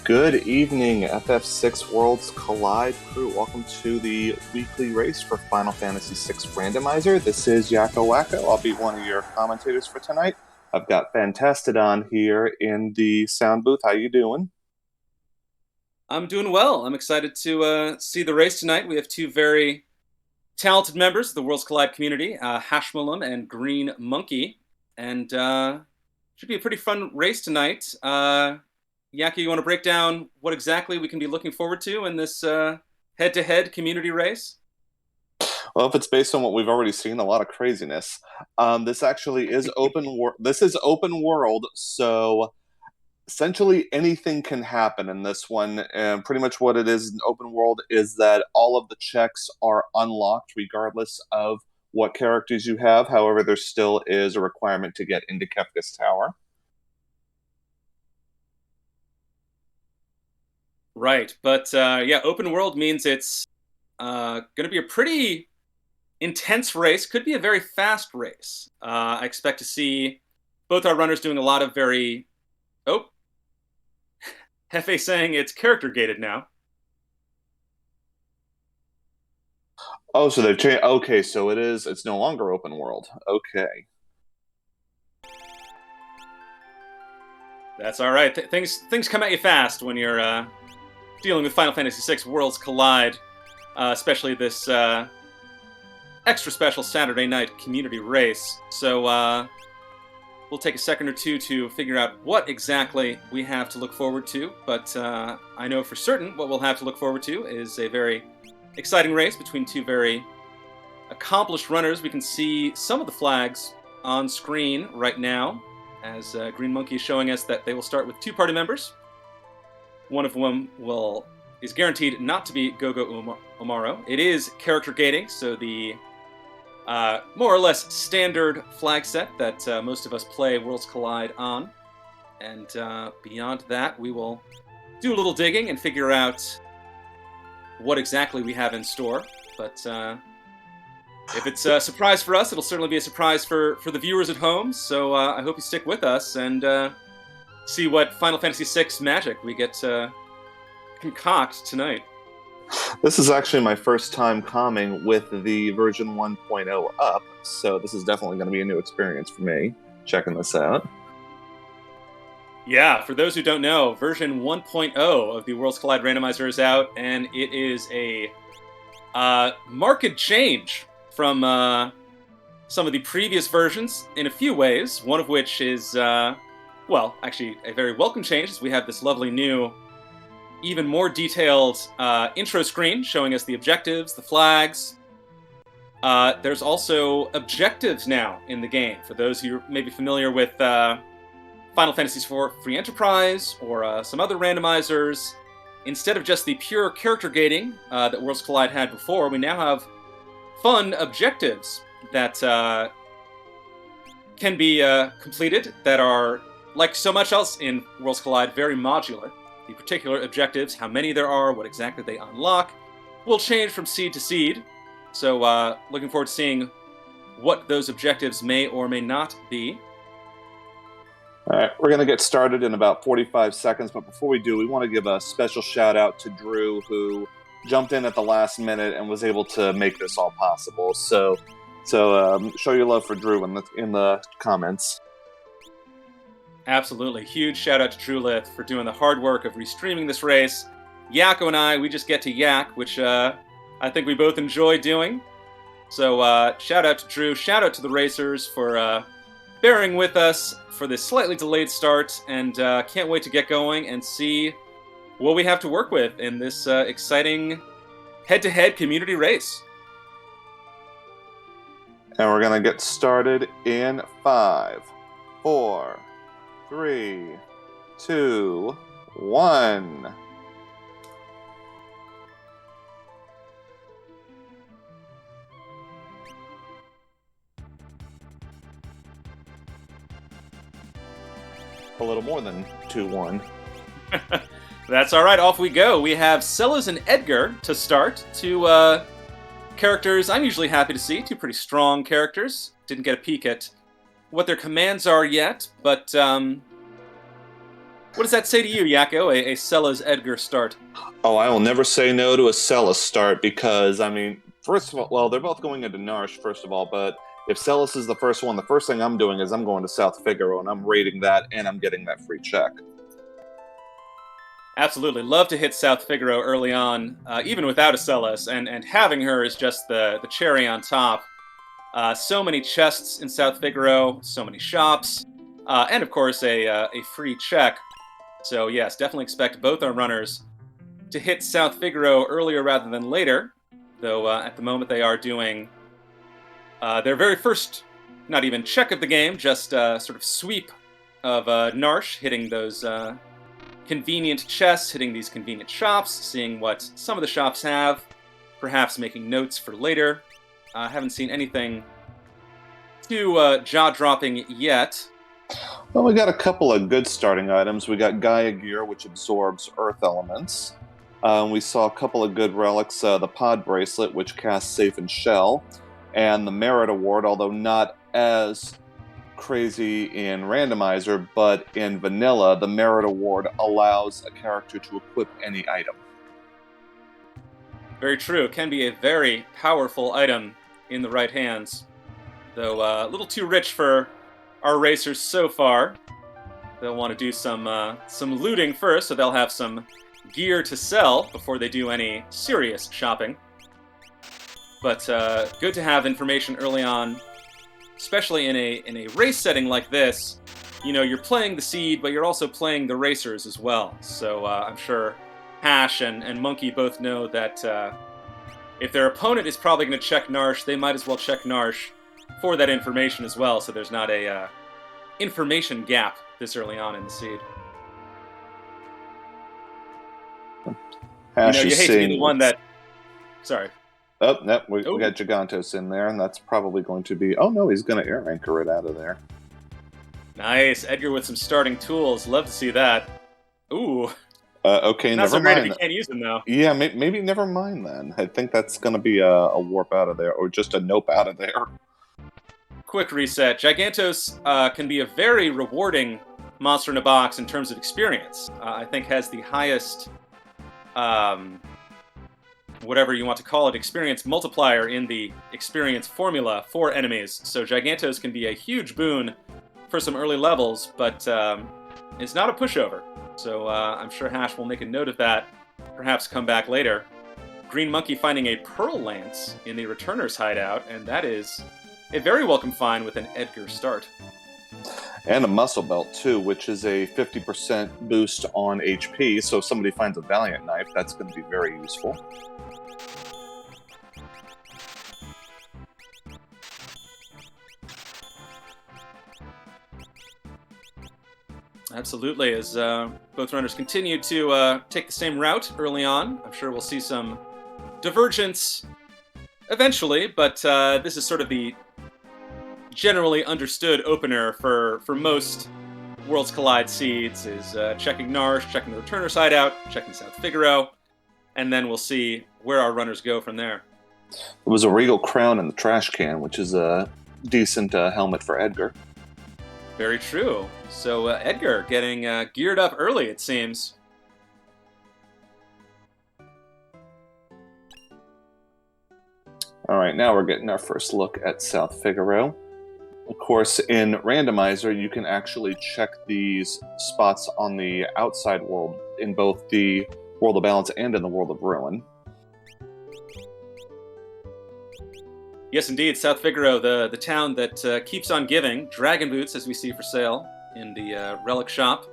Good evening, FF6 Worlds Collide crew. Welcome to the weekly race for Final Fantasy VI Randomizer. This is Yakko Wacko. I'll be one of your commentators for tonight. I've got Fantastodon here in the sound booth. How you doing? I'm doing well. I'm excited to see the race tonight. We have two very talented members of the Worlds Collide community, Hashmalum and Green Monkey, and should be a pretty fun race tonight. Yaki, you want to break down what exactly we can be looking forward to in this head-to-head community race? Well, if it's based on what we've already seen, a lot of craziness. This actually is This is open world, so essentially anything can happen in this one. And pretty much what it is in open world is that all of the checks are unlocked regardless of what characters you have. However, there still is a requirement to get into Kefka's Tower. Right, but yeah, open world means it's going to be a pretty intense race. Could be a very fast race. I expect to see both our runners doing a lot of very... Oh, Hefe saying it's character gated now. Oh, so they've changed. Okay, so it's no longer open world. Okay. That's all right. Things come at you fast when you're dealing with Final Fantasy VI Worlds Collide, especially this extra special Saturday night community race. So we'll take a second or two to figure out what exactly we have to look forward to. But I know for certain what we'll have to look forward to is a very exciting race between two very accomplished runners. We can see some of the flags on screen right now, as Green Monkey is showing us that they will start with two party members. One of them is guaranteed not to be Gogo Umaro. It is character gating, so the more or less standard flag set that most of us play Worlds Collide on. And beyond that, we will do a little digging and figure out what exactly we have in store. But if it's a surprise for us, it'll certainly be a surprise for the viewers at home. So I hope you stick with us and see what Final Fantasy VI magic we get to concoct tonight. This is actually my first time comming with the version 1.0 up, so this is definitely going to be a new experience for me, checking this out. Yeah, for those who don't know, version 1.0 of the Worlds Collide Randomizer is out, and it is a marked change from some of the previous versions in a few ways, one of which is, well, actually a very welcome change, as we have this lovely new, even more detailed intro screen showing us the objectives, the flags. There's also objectives now in the game, for those who may be familiar with Final Fantasy IV Free Enterprise or some other randomizers. Instead of just the pure character gating that Worlds Collide had before, we now have fun objectives that can be completed that are, like so much else in Worlds Collide, very modular. The particular objectives, how many there are, what exactly they unlock, will change from seed to seed. So looking forward to seeing what those objectives may or may not be. All right, we're going to get started in about 45 seconds, but before we do, we want to give a special shout out to Drew, who jumped in at the last minute and was able to make this all possible. So show your love for Drew in the comments. Absolutely. Huge shout out to Trulith for doing the hard work of restreaming this race. Yakko and I, we just get to yak, which I think we both enjoy doing. So shout out to Drew, shout out to the racers for bearing with us for this slightly delayed start, and can't wait to get going and see what we have to work with in this exciting head-to-head community race. And we're going to get started in 5, 4, 3, 2, 1. A little more than 2-1. That's all right. Off we go. We have Sellers and Edgar to start. Two characters I'm usually happy to see. Two pretty strong characters. Didn't get a peek at what their commands are yet, but What does that say to you, Yakko? A Cella's Edgar start. Oh, I will never say no to a Celis start because, I mean, first of all, well, they're both going into Narsh, first of all, but if Celis is the first one, the first thing I'm doing is I'm going to South Figaro and I'm raiding that and I'm getting that free check. Absolutely. Love to hit South Figaro early on, even without a Celis, and having her is just the cherry on top. So many chests in South Figaro, so many shops, and of course a free check. So yes, definitely expect both our runners to hit South Figaro earlier rather than later, though at the moment they are doing their very first, not even check of the game, just sort of sweep of Narsh, hitting those convenient chests, hitting these convenient shops, seeing what some of the shops have, perhaps making notes for later. Haven't seen anything too jaw-dropping yet. Well, we got a couple of good starting items. We got Gaia Gear, which absorbs earth elements. We saw a couple of good relics, the Pod Bracelet, which casts Safe and Shell, and the Merit Award, although not as crazy in Randomizer, but in Vanilla, the Merit Award allows a character to equip any item. Very true. It can be a very powerful item in the right hands, though a little too rich for our racers so far. They'll want to do some looting first, so they'll have some gear to sell before they do any serious shopping. But good to have information early on, especially in a race setting like this. You know, you're playing the seed, but you're also playing the racers as well. So I'm sure Hash and Monkey both know that if their opponent is probably going to check Narsh, they might as well check Narsh for that information as well, so there's not a information gap this early on in the seed. Hash you hate to be the one that... Sorry. Oh, no, we got Gigantos in there, and that's probably going to be... Oh, no, he's going to air anchor it out of there. Nice. Edgar with some starting tools. Love to see that. Ooh. Okay, not never so great mind. If you can't use them, though. Yeah, maybe never mind then. I think that's going to be a warp out of there, or just a nope out of there. Quick reset. Gigantos can be a very rewarding monster in a box in terms of experience. I think has the highest... whatever you want to call it, experience multiplier in the experience formula for enemies. So Gigantos can be a huge boon for some early levels, but it's not a pushover. So I'm sure Hash will make a note of that, perhaps come back later. Green Monkey finding a Pearl Lance in the Returner's hideout, and that is a very welcome find with an Edgar start. And a Muscle Belt, too, which is a 50% boost on HP, so if somebody finds a Valiant Knife, that's going to be very useful. Absolutely, as both runners continue to take the same route early on. I'm sure we'll see some divergence eventually, but this is sort of the generally understood opener for most Worlds Collide seeds, is checking Narsh, checking the Returner's hideout, checking South Figaro, and then we'll see where our runners go from there. There was a Regal Crown in the trash can, which is a decent helmet for Edgar. Very true. So Edgar getting geared up early, it seems. All right, now we're getting our first look at South Figaro. Of course, in Randomizer, you can actually check these spots on the outside world in both the World of Balance and in the World of Ruin. Yes, indeed. South Figaro, the town that keeps on giving. Dragon boots, as we see for sale in the relic shop.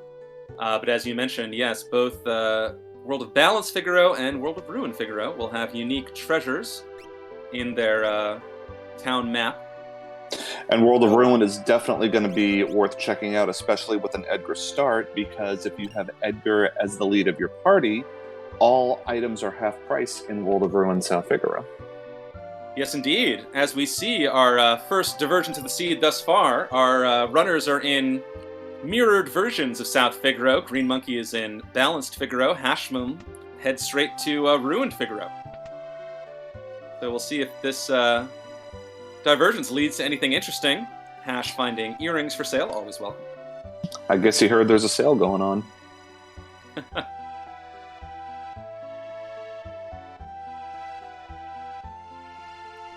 But as you mentioned, yes, both World of Balance Figaro and World of Ruin Figaro will have unique treasures in their town map. And World of Ruin is definitely going to be worth checking out, especially with an Edgar start, because if you have Edgar as the lead of your party, all items are half price in World of Ruin South Figaro. Yes, indeed. As we see our first divergence of the seed thus far, our runners are in mirrored versions of South Figaro. Green Monkey is in Balanced Figaro. Hashmoon heads straight to Ruined Figaro. So we'll see if this divergence leads to anything interesting. Hash finding earrings for sale, always welcome. I guess he heard there's a sale going on.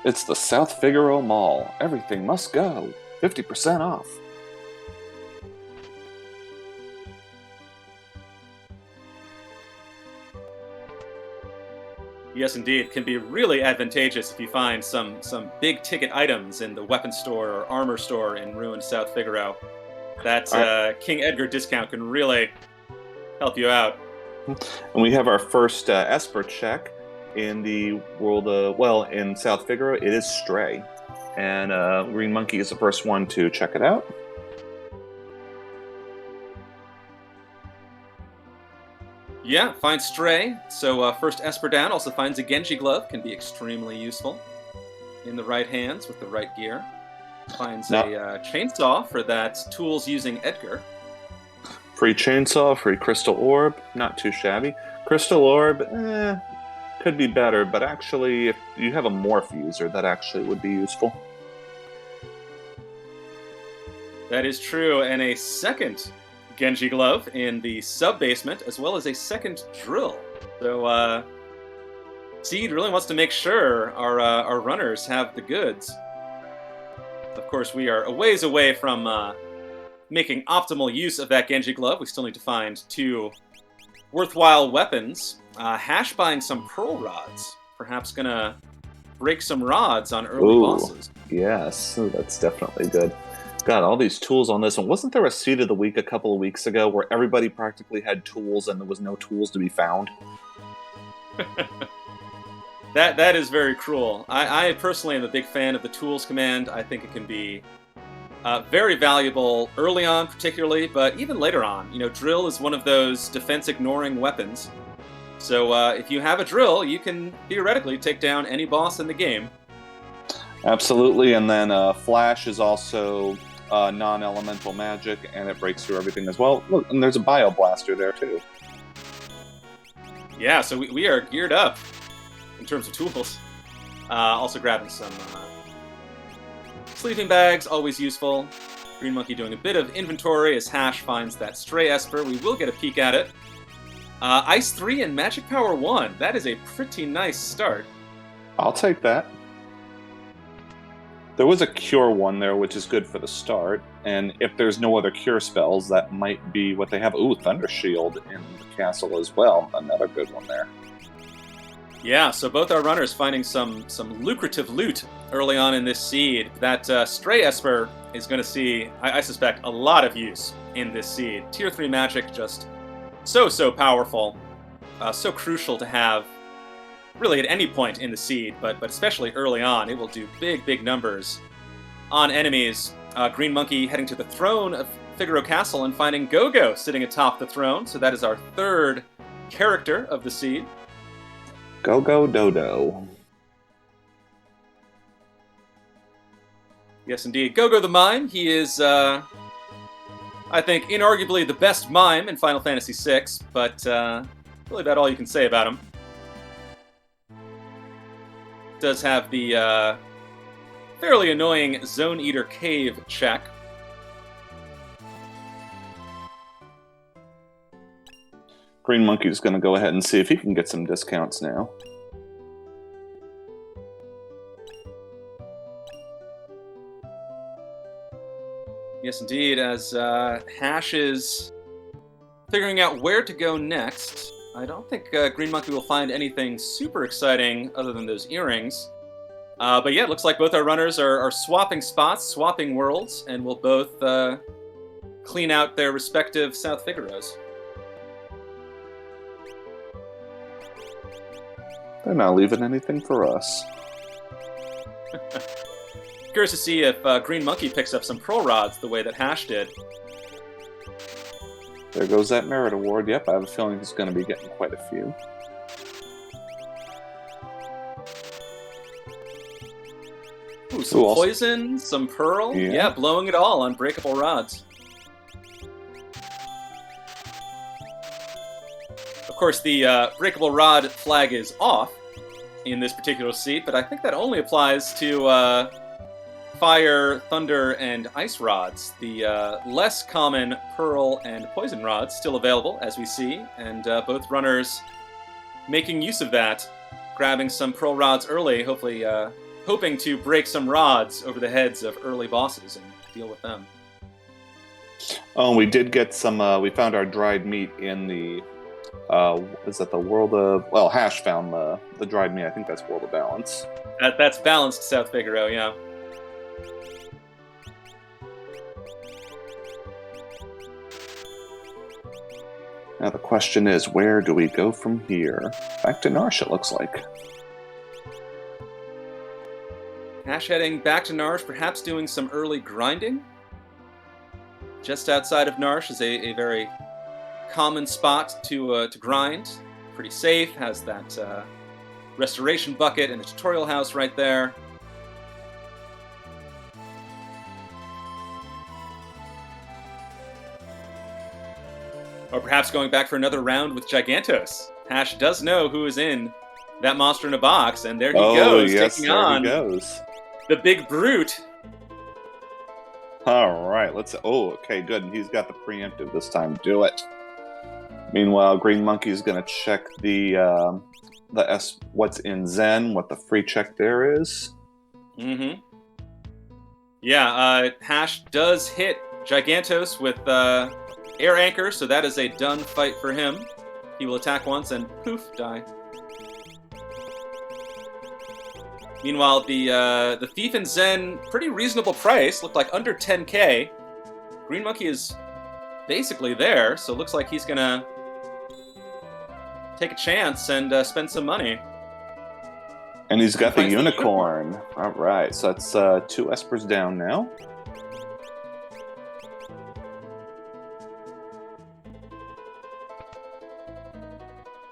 It's the South Figaro Mall. Everything must go. 50% off. Yes, indeed. Can be really advantageous if you find some big ticket items in the weapon store or armor store in ruined South Figaro. That All right. King Edgar discount can really help you out. And we have our first Esper check in the world, in South Figaro. It is Stray. And Green Monkey is the first one to check it out. Yeah, finds Stray. So first Esper down, also finds a Genji glove. Can be extremely useful in the right hands with the right gear. Finds Now, a chainsaw for that tools using Edgar. free chainsaw, free crystal orb. Not too shabby. Crystal orb, could be better, but actually, if you have a morph user, that actually would be useful. That is true, and a second Genji glove in the sub-basement, as well as a second drill. So, Seed really wants to make sure our runners have the goods. Of course, we are a ways away from making optimal use of that Genji glove. We still need to find 2 worthwhile weapons. Hash buying some pearl rods. Perhaps gonna break some rods on early bosses. Yes, that's definitely good. God, all these tools on this one. Wasn't there a Seed of the Week a couple of weeks ago where everybody practically had tools and there was no tools to be found? That is very cruel. I personally am a big fan of the tools command. I think it can be very valuable early on, particularly, but even later on. You know, drill is one of those defense-ignoring weapons. So if you have a drill, you can theoretically take down any boss in the game. Absolutely, and then Flash is also non-elemental magic, and it breaks through everything as well. Look, and there's a Bio Blaster there, too. Yeah, so we are geared up in terms of tools. Also grabbing some sleeping bags, always useful. Green Monkey doing a bit of inventory as Hash finds that Stray Esper. We will get a peek at it. Ice 3 and Magic Power 1. That is a pretty nice start. I'll take that. There was a Cure 1 there, which is good for the start. And if there's no other Cure spells, that might be what they have. Ooh, Thunder Shield in the castle as well. Another good one there. Yeah, so both our runners finding some lucrative loot early on in this seed. That Stray Esper is going to see, I suspect, a lot of use in this seed. Tier 3 magic, just so powerful. So crucial to have really at any point in the seed, but especially early on. It will do big numbers on enemies. Green Monkey heading to the throne of Figaro Castle and finding Go-Go sitting atop the throne. So that is our third character of the seed. Go-Go Dodo. Yes, indeed. Go-Go the Mime. He is, I think, inarguably the best mime in Final Fantasy VI, but really about all you can say about him. Does have the fairly annoying Zone Eater Cave check. Green Monkey's going to go ahead and see if he can get some discounts now. Yes, indeed, as Hash is figuring out where to go next. I don't think Green Monkey will find anything super exciting other than those earrings. But yeah, it looks like both our runners are swapping spots, swapping worlds, and will both clean out their respective South Figaros. They're not leaving anything for us. Curious to see if Green Monkey picks up some Pearl Rods the way that Hash did. There goes that merit award. Yep, I have a feeling he's going to be getting quite a few. Ooh, some poison, some pearl. Yeah, blowing it all on breakable rods. Of course, the breakable rod flag is off in this particular seat, but I think that only applies to fire, thunder, and ice rods. The less common pearl and poison rods still available, as we see, and both runners making use of that, grabbing some pearl rods early, hopefully hoping to break some rods over the heads of early bosses and deal with them. Oh, we did get some, we found our dried meat in the, is that the World of, well, Hash found the dried meat. I think that's World of Balance. That's balanced South Figaro, yeah. Now the question is, where do we go from here? Back to Narsh, it looks like. Hash heading back to Narsh, perhaps doing some early grinding. Just outside of Narsh is a very common spot to grind. Pretty safe, has that restoration bucket and a tutorial house right there. Or perhaps going back for another round with Gigantos. Hash does know who is in that monster in a box, and there he goes, yes, taking on the big brute. All right, let's. Oh, okay, good. He's got the preemptive this time. Do it. Meanwhile, Green Monkey is going to check the what's in Zen, what the free check there is. Mm-hmm. Yeah, Hash does hit Gigantos with air anchor, so that is a done fight for him. He will attack once and poof, die. Meanwhile, the Thief and Zen, pretty reasonable price, looked like under 10k. Green Monkey is basically there, so it looks like he's gonna take a chance and spend some money. And he's got the unicorn. All right, so that's 2 Espers down now.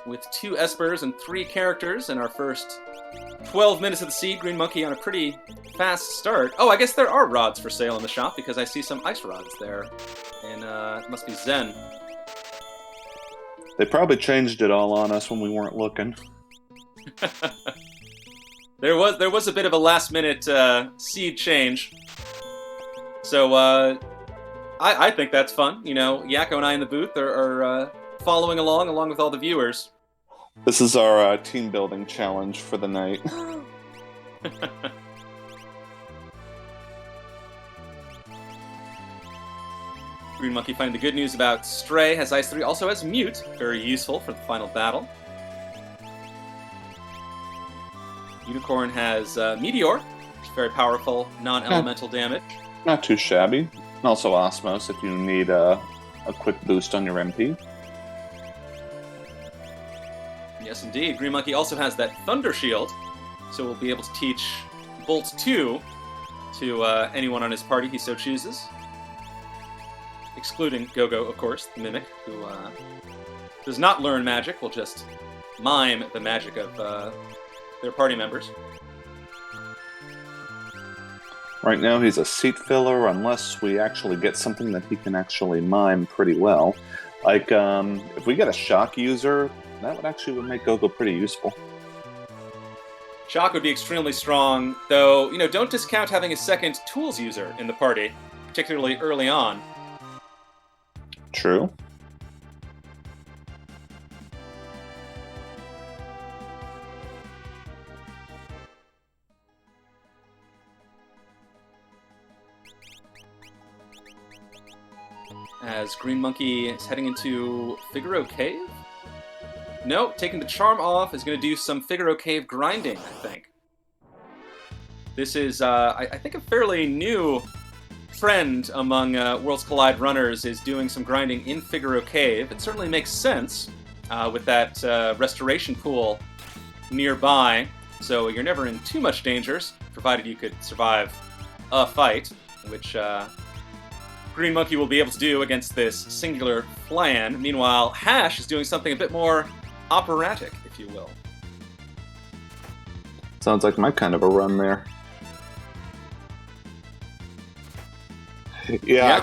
With 2 Espers and 3 characters in our first 12 minutes of the seed, Green Monkey on a pretty fast start. Oh, I guess there are rods for sale in the shop because I see some ice rods there. And it must be Zen. They probably changed it all on us when we weren't looking. There was a bit of a last-minute seed change. So I think that's fun. You know, Yakko and I in the booth are following along with all the viewers. This is our team building challenge for the night. Green Monkey finding the good news about Stray, has Ice 3, also has Mute, very useful for the final battle. Unicorn has Meteor, which is very powerful, non-elemental damage. Not too shabby. And also Osmos if you need a quick boost on your MP. Yes, indeed. Green Monkey also has that Thunder Shield, so we'll be able to teach Bolt 2 to anyone on his party he so chooses. Excluding Gogo, of course, the Mimic, who does not learn magic, will just mime the magic of their party members. Right now he's a seat filler unless we actually get something that he can actually mime pretty well. Like, if we get a shock user, that would actually make Gogo pretty useful. Shock would be extremely strong, though, you know, don't discount having a second tools user in the party, particularly early on. True. As Green Monkey is heading into Figaro Cave? No, taking the charm off is going to do some Figaro Cave grinding, I think. This is, I think, a fairly new trend among Worlds Collide runners is doing some grinding in Figaro Cave. It certainly makes sense with that restoration pool nearby, so you're never in too much danger, provided you could survive a fight, which Green Monkey will be able to do against this singular Flan. Meanwhile, Hash is doing something a bit more operatic, if you will. Sounds like my kind of a run there. Yeah,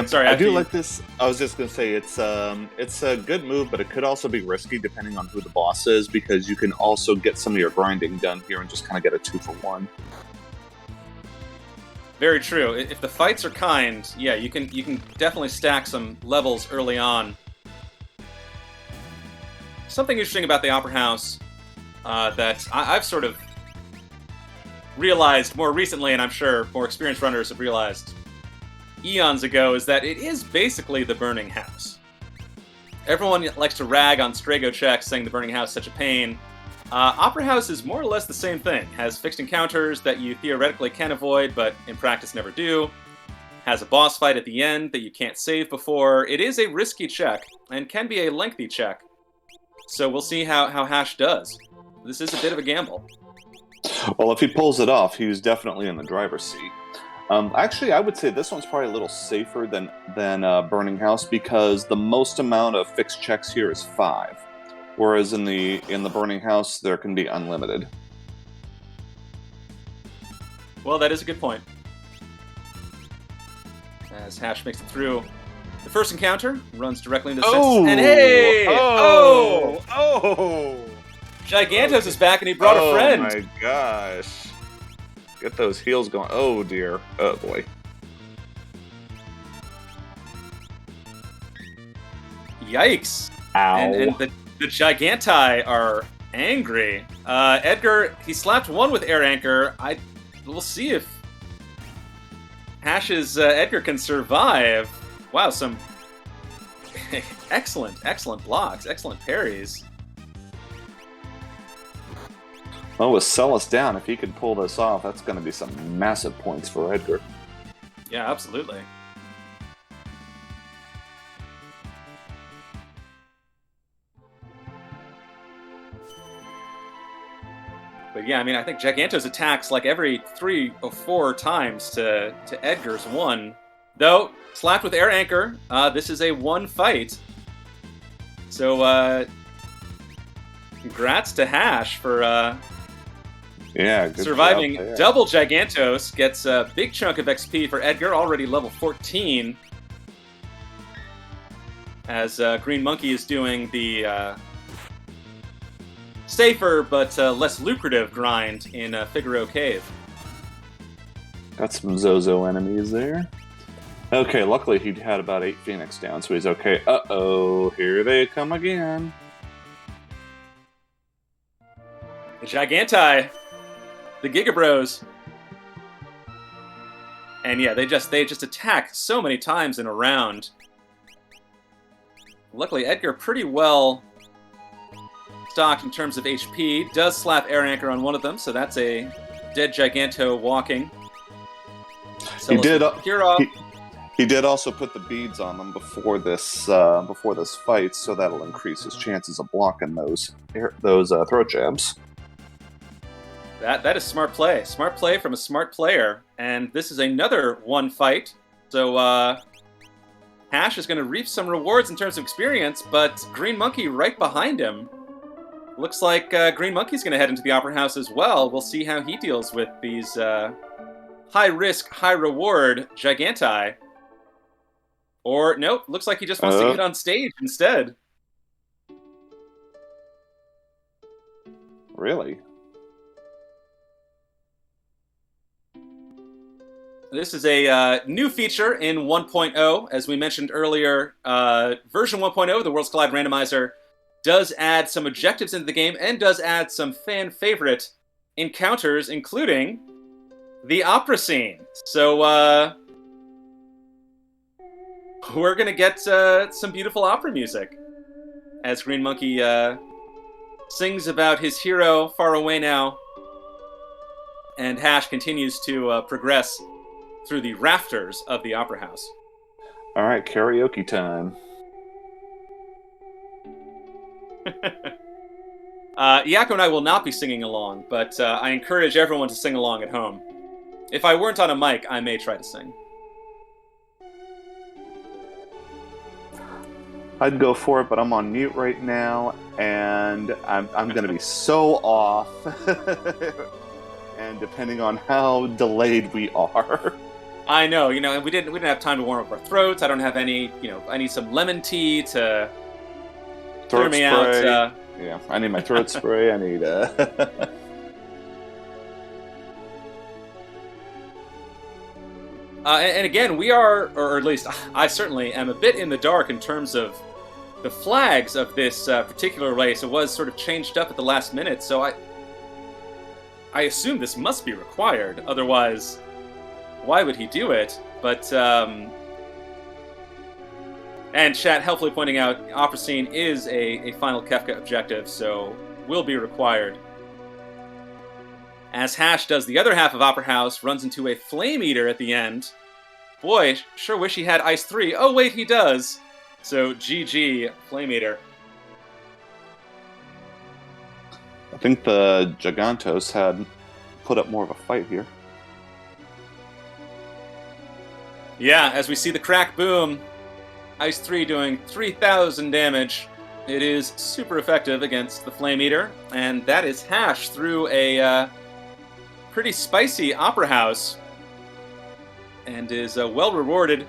Sorry, I do like this. I was just gonna say it's a good move, but it could also be risky depending on who the boss is, because you can also get some of your grinding done here and just kind of get a 2-for-1. Very true. If the fights are kind, yeah, you can definitely stack some levels early on. Something interesting about the Opera House that I've sort of realized more recently, and I'm sure more experienced runners have realized eons ago, is that it is basically the Burning House. Everyone likes to rag on Strago checks, saying the Burning House is such a pain. Opera House is more or less the same thing. Has fixed encounters that you theoretically can avoid, but in practice never do. Has a boss fight at the end that you can't save before. It is a risky check, and can be a lengthy check. So we'll see how Hash does. This is a bit of a gamble. Well, if he pulls it off, he's definitely in the driver's seat. Actually, I would say this one's probably a little safer than Burning House, because the most amount of fixed checks here is 5, whereas in the Burning House there can be unlimited. Well, that is a good point. As Hash makes it through the first encounter, runs directly into the Oh! and hey! Oh! Gigantos is back and he brought a friend! Oh my gosh. Get those heels going. Oh dear. Oh boy. Yikes. Ow. And the Giganti are angry. Edgar, he slapped one with Air Anchor. We'll see if Hash's Edgar can survive. Wow, some excellent blocks, excellent parries. Oh, with Celis down, if he could pull this off, that's going to be some massive points for Edgar. Yeah, absolutely. But yeah, I mean, I think Gigantos attacks like every 3 or 4 times to Edgar's 1. Though, slapped with Air Anchor, this is a 1 fight. So, congrats to Hash for good surviving job there. double Gigantos. Gets a big chunk of XP for Edgar, already level 14. As Green Monkey is doing the safer but less lucrative grind in Figaro Cave. Got some Zozo enemies there. Okay, luckily he had about 8 Phoenix down, so he's okay. Uh-oh, here they come again. The Giganti, the Giga Bros. And yeah, they just attack so many times in a round. Luckily, Edgar pretty well stocked in terms of HP. Does slap Air Anchor on one of them, so that's a dead Giganto walking. So He did also put the beads on them before this fight, so that'll increase his chances of blocking those throat jabs. That is smart play. Smart play from a smart player. And this is another 1 fight. So Hash is going to reap some rewards in terms of experience, but Green Monkey right behind him. Looks like Green Monkey's going to head into the Opera House as well. We'll see how he deals with these high-risk, high-reward Giganti. Or, nope, looks like he just wants to get on stage instead. Really? This is a new feature in 1.0. As we mentioned earlier, version 1.0 of the Worlds Collide Randomizer does add some objectives into the game and does add some fan-favorite encounters, including the opera scene. So, we're going to get some beautiful opera music as Green Monkey sings about his hero far away now, and Hash continues to progress through the rafters of the Opera House. All right, karaoke time. Yakko and I will not be singing along, but I encourage everyone to sing along at home. If I weren't on a mic, I may try to sing. I'd go for it, but I'm on mute right now, and I'm going to be so off. And depending on how delayed we are. I know, and we didn't have time to warm up our throats. I don't have any, I need some lemon tea to clear me out. Yeah, I need my throat spray. I need. And again, we are, or at least I certainly am a bit in the dark in terms of the flags of this particular race. It was sort of changed up at the last minute, so I assume this must be required. Otherwise, why would he do it? But, and chat helpfully pointing out, Opera Scene is a final Kefka objective, so will be required. As Hash does the other half of Opera House, runs into a Flame Eater at the end. Boy, sure wish he had Ice 3. Oh wait, he does! So GG, Flame Eater. I think the Gigantos had put up more of a fight here. Yeah, as we see the crack boom, Ice 3 doing 3,000 damage. It is super effective against the Flame Eater, and that is Hash through a pretty spicy Opera House, and is well rewarded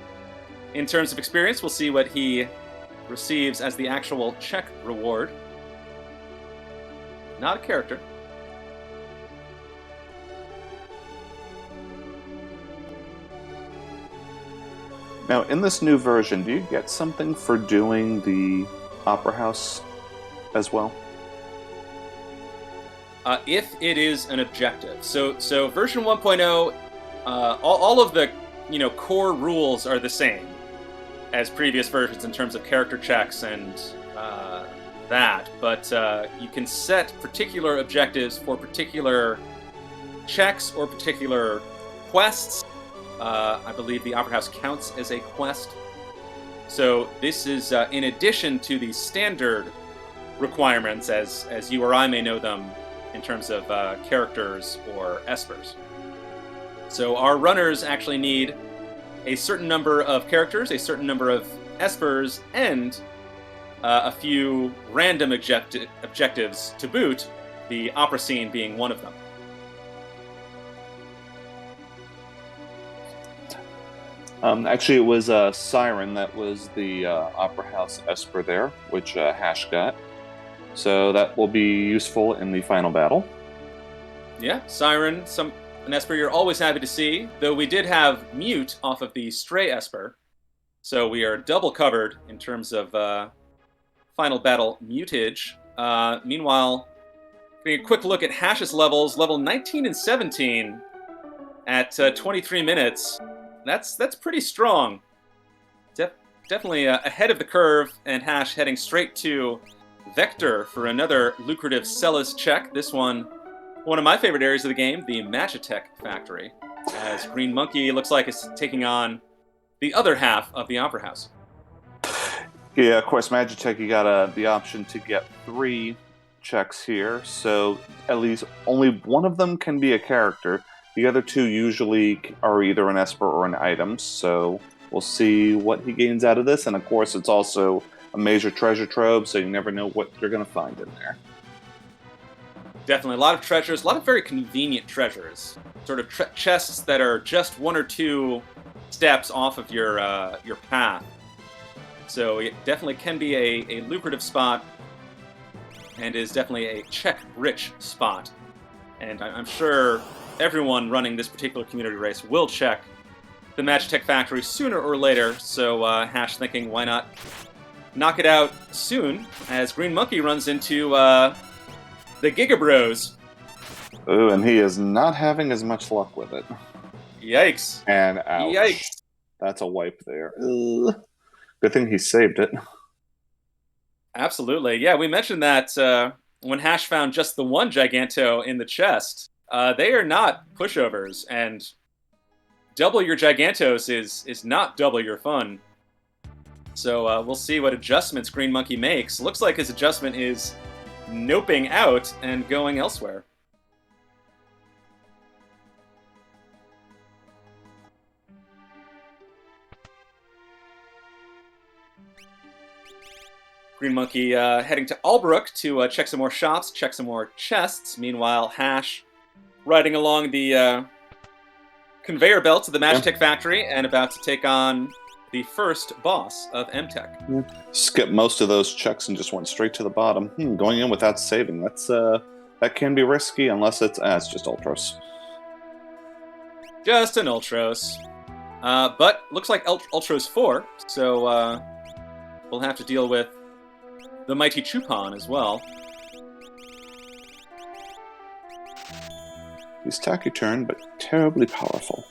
in terms of experience. We'll see what he receives as the actual check reward. Not a character. Now, in this new version, do you get something for doing the Opera House as well? If it is an objective. So version 1.0, all of the core rules are the same as previous versions in terms of character checks and that, but you can set particular objectives for particular checks or particular quests. I believe the Opera House counts as a quest. So this is in addition to the standard requirements as you or I may know them in terms of characters or espers. So our runners actually need a certain number of characters, a certain number of espers, and a few random objectives to boot, the Opera Scene being one of them. Actually, it was Siren that was the Opera House Esper there, which Hash got. So that will be useful in the final battle. Yeah, Siren, an Esper you're always happy to see, though we did have Mute off of the Stray Esper. So we are double covered in terms of final battle mutage. Meanwhile, getting a quick look at Hash's levels, level 19 and 17 at 23 minutes. That's pretty strong. Definitely ahead of the curve, and Hash heading straight to Vector for another lucrative Celis check. This one of my favorite areas of the game, the Magitech Factory, as Green Monkey looks like is taking on the other half of the Opera House. Yeah, of course, Magitech, you got the option to get 3 checks here, so at least only one of them can be a character. The other 2 usually are either an Esper or an item, so we'll see what he gains out of this, and of course it's also a major treasure trove, so you never know what you're going to find in there. Definitely, a lot of treasures, a lot of very convenient treasures. Sort of chests that are just 1 or 2 steps off of your path. So it definitely can be a lucrative spot, and is definitely a check-rich spot. And I'm sure everyone running this particular community race will check the Magitech Factory sooner or later, so Hash thinking, why not knock it out soon, as Green Monkey runs into the Giga Bros. Ooh, and he is not having as much luck with it. Yikes. And ouch. Yikes. That's a wipe there. Ugh. Good thing he saved it. Absolutely. Yeah, we mentioned that when Hash found just the one Giganto in the chest. They are not pushovers, and double your Gigantos is not double your fun. So we'll see what adjustments Green Monkey makes. Looks like his adjustment is noping out and going elsewhere. Green Monkey heading to Albrook to check some more shops, check some more chests. Meanwhile, Hash riding along the conveyor belts of the Magitech Factory and about to take on the first boss of M-Tech. Yeah. Skip most of those checks and just went straight to the bottom. Going in without saving, that can be risky unless it's just Ultros. Just an Ultros. But looks like Ultros 4, so we'll have to deal with the mighty Chupon as well. He's taciturn, but terribly powerful.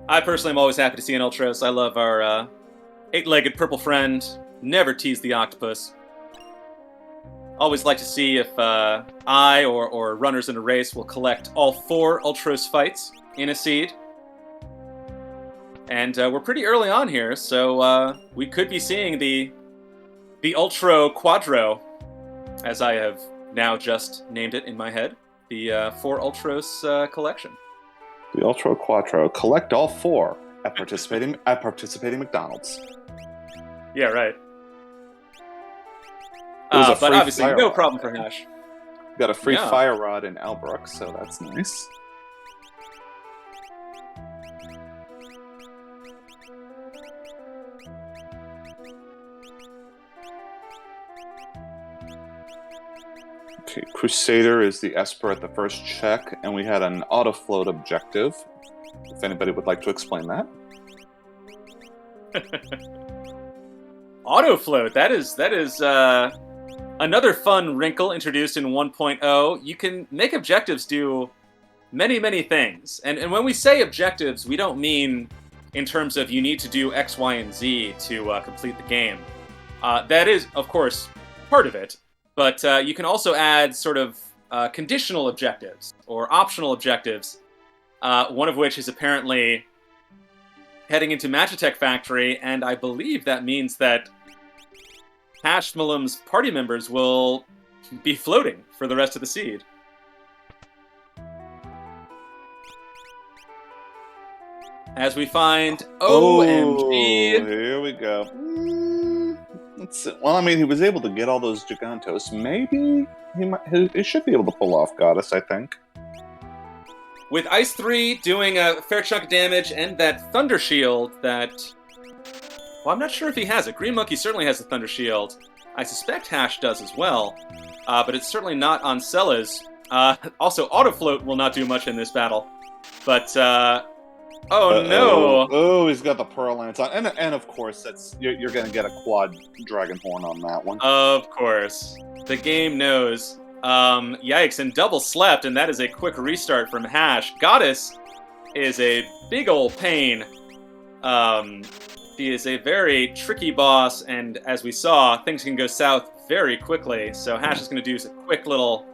I personally am always happy to see an Ultros. I love our 8-legged purple friend. Never tease the octopus. Always like to see if I or runners in a race will collect all 4 Ultros fights in a seed. And we're pretty early on here, so we could be seeing the Ultro Quadro, as I have now just named it in my head, the 4 Ultros collection. The Ultra Quattro. Collect all 4 at participating McDonald's. Yeah, right. There's a but free obviously, fire no rod problem for there. Hash. Got a free Yeah. fire rod in Albrook, so that's nice. Okay, Crusader is the Esper at the first check, and we had an autofloat objective. If anybody would like to explain that. Autofloat. That is another fun wrinkle introduced in 1.0. You can make objectives do many, many things. And when we say objectives, we don't mean in terms of you need to do X, Y, and Z to complete the game. That is, of course, part of it. But you can also add sort of conditional objectives or optional objectives, one of which is apparently heading into Magitech Factory, and I believe that means that Hashmalem's party members will be floating for the rest of the seed. As we find OMG. Here we go. Let's see. Well, I mean, he was able to get all those Gigantos. Maybe he should be able to pull off Goddess, I think. With Ice 3 doing a fair chunk of damage and that Thunder Shield that... Well, I'm not sure if he has it. Green Monkey certainly has the Thunder Shield. I suspect Hash does as well, but it's certainly not on Cella's. Also, Autofloat will not do much in this battle. But, oh no! Oh, he's got the Pearl Lance on. And of course, you're going to get a quad Dragon Horn on that one. Of course. The game knows. Yikes, and double slept, and that is a quick restart from Hash. Goddess is a big ol' pain. He is a very tricky boss, and as we saw, things can go south very quickly, so Hash is going to do a quick little...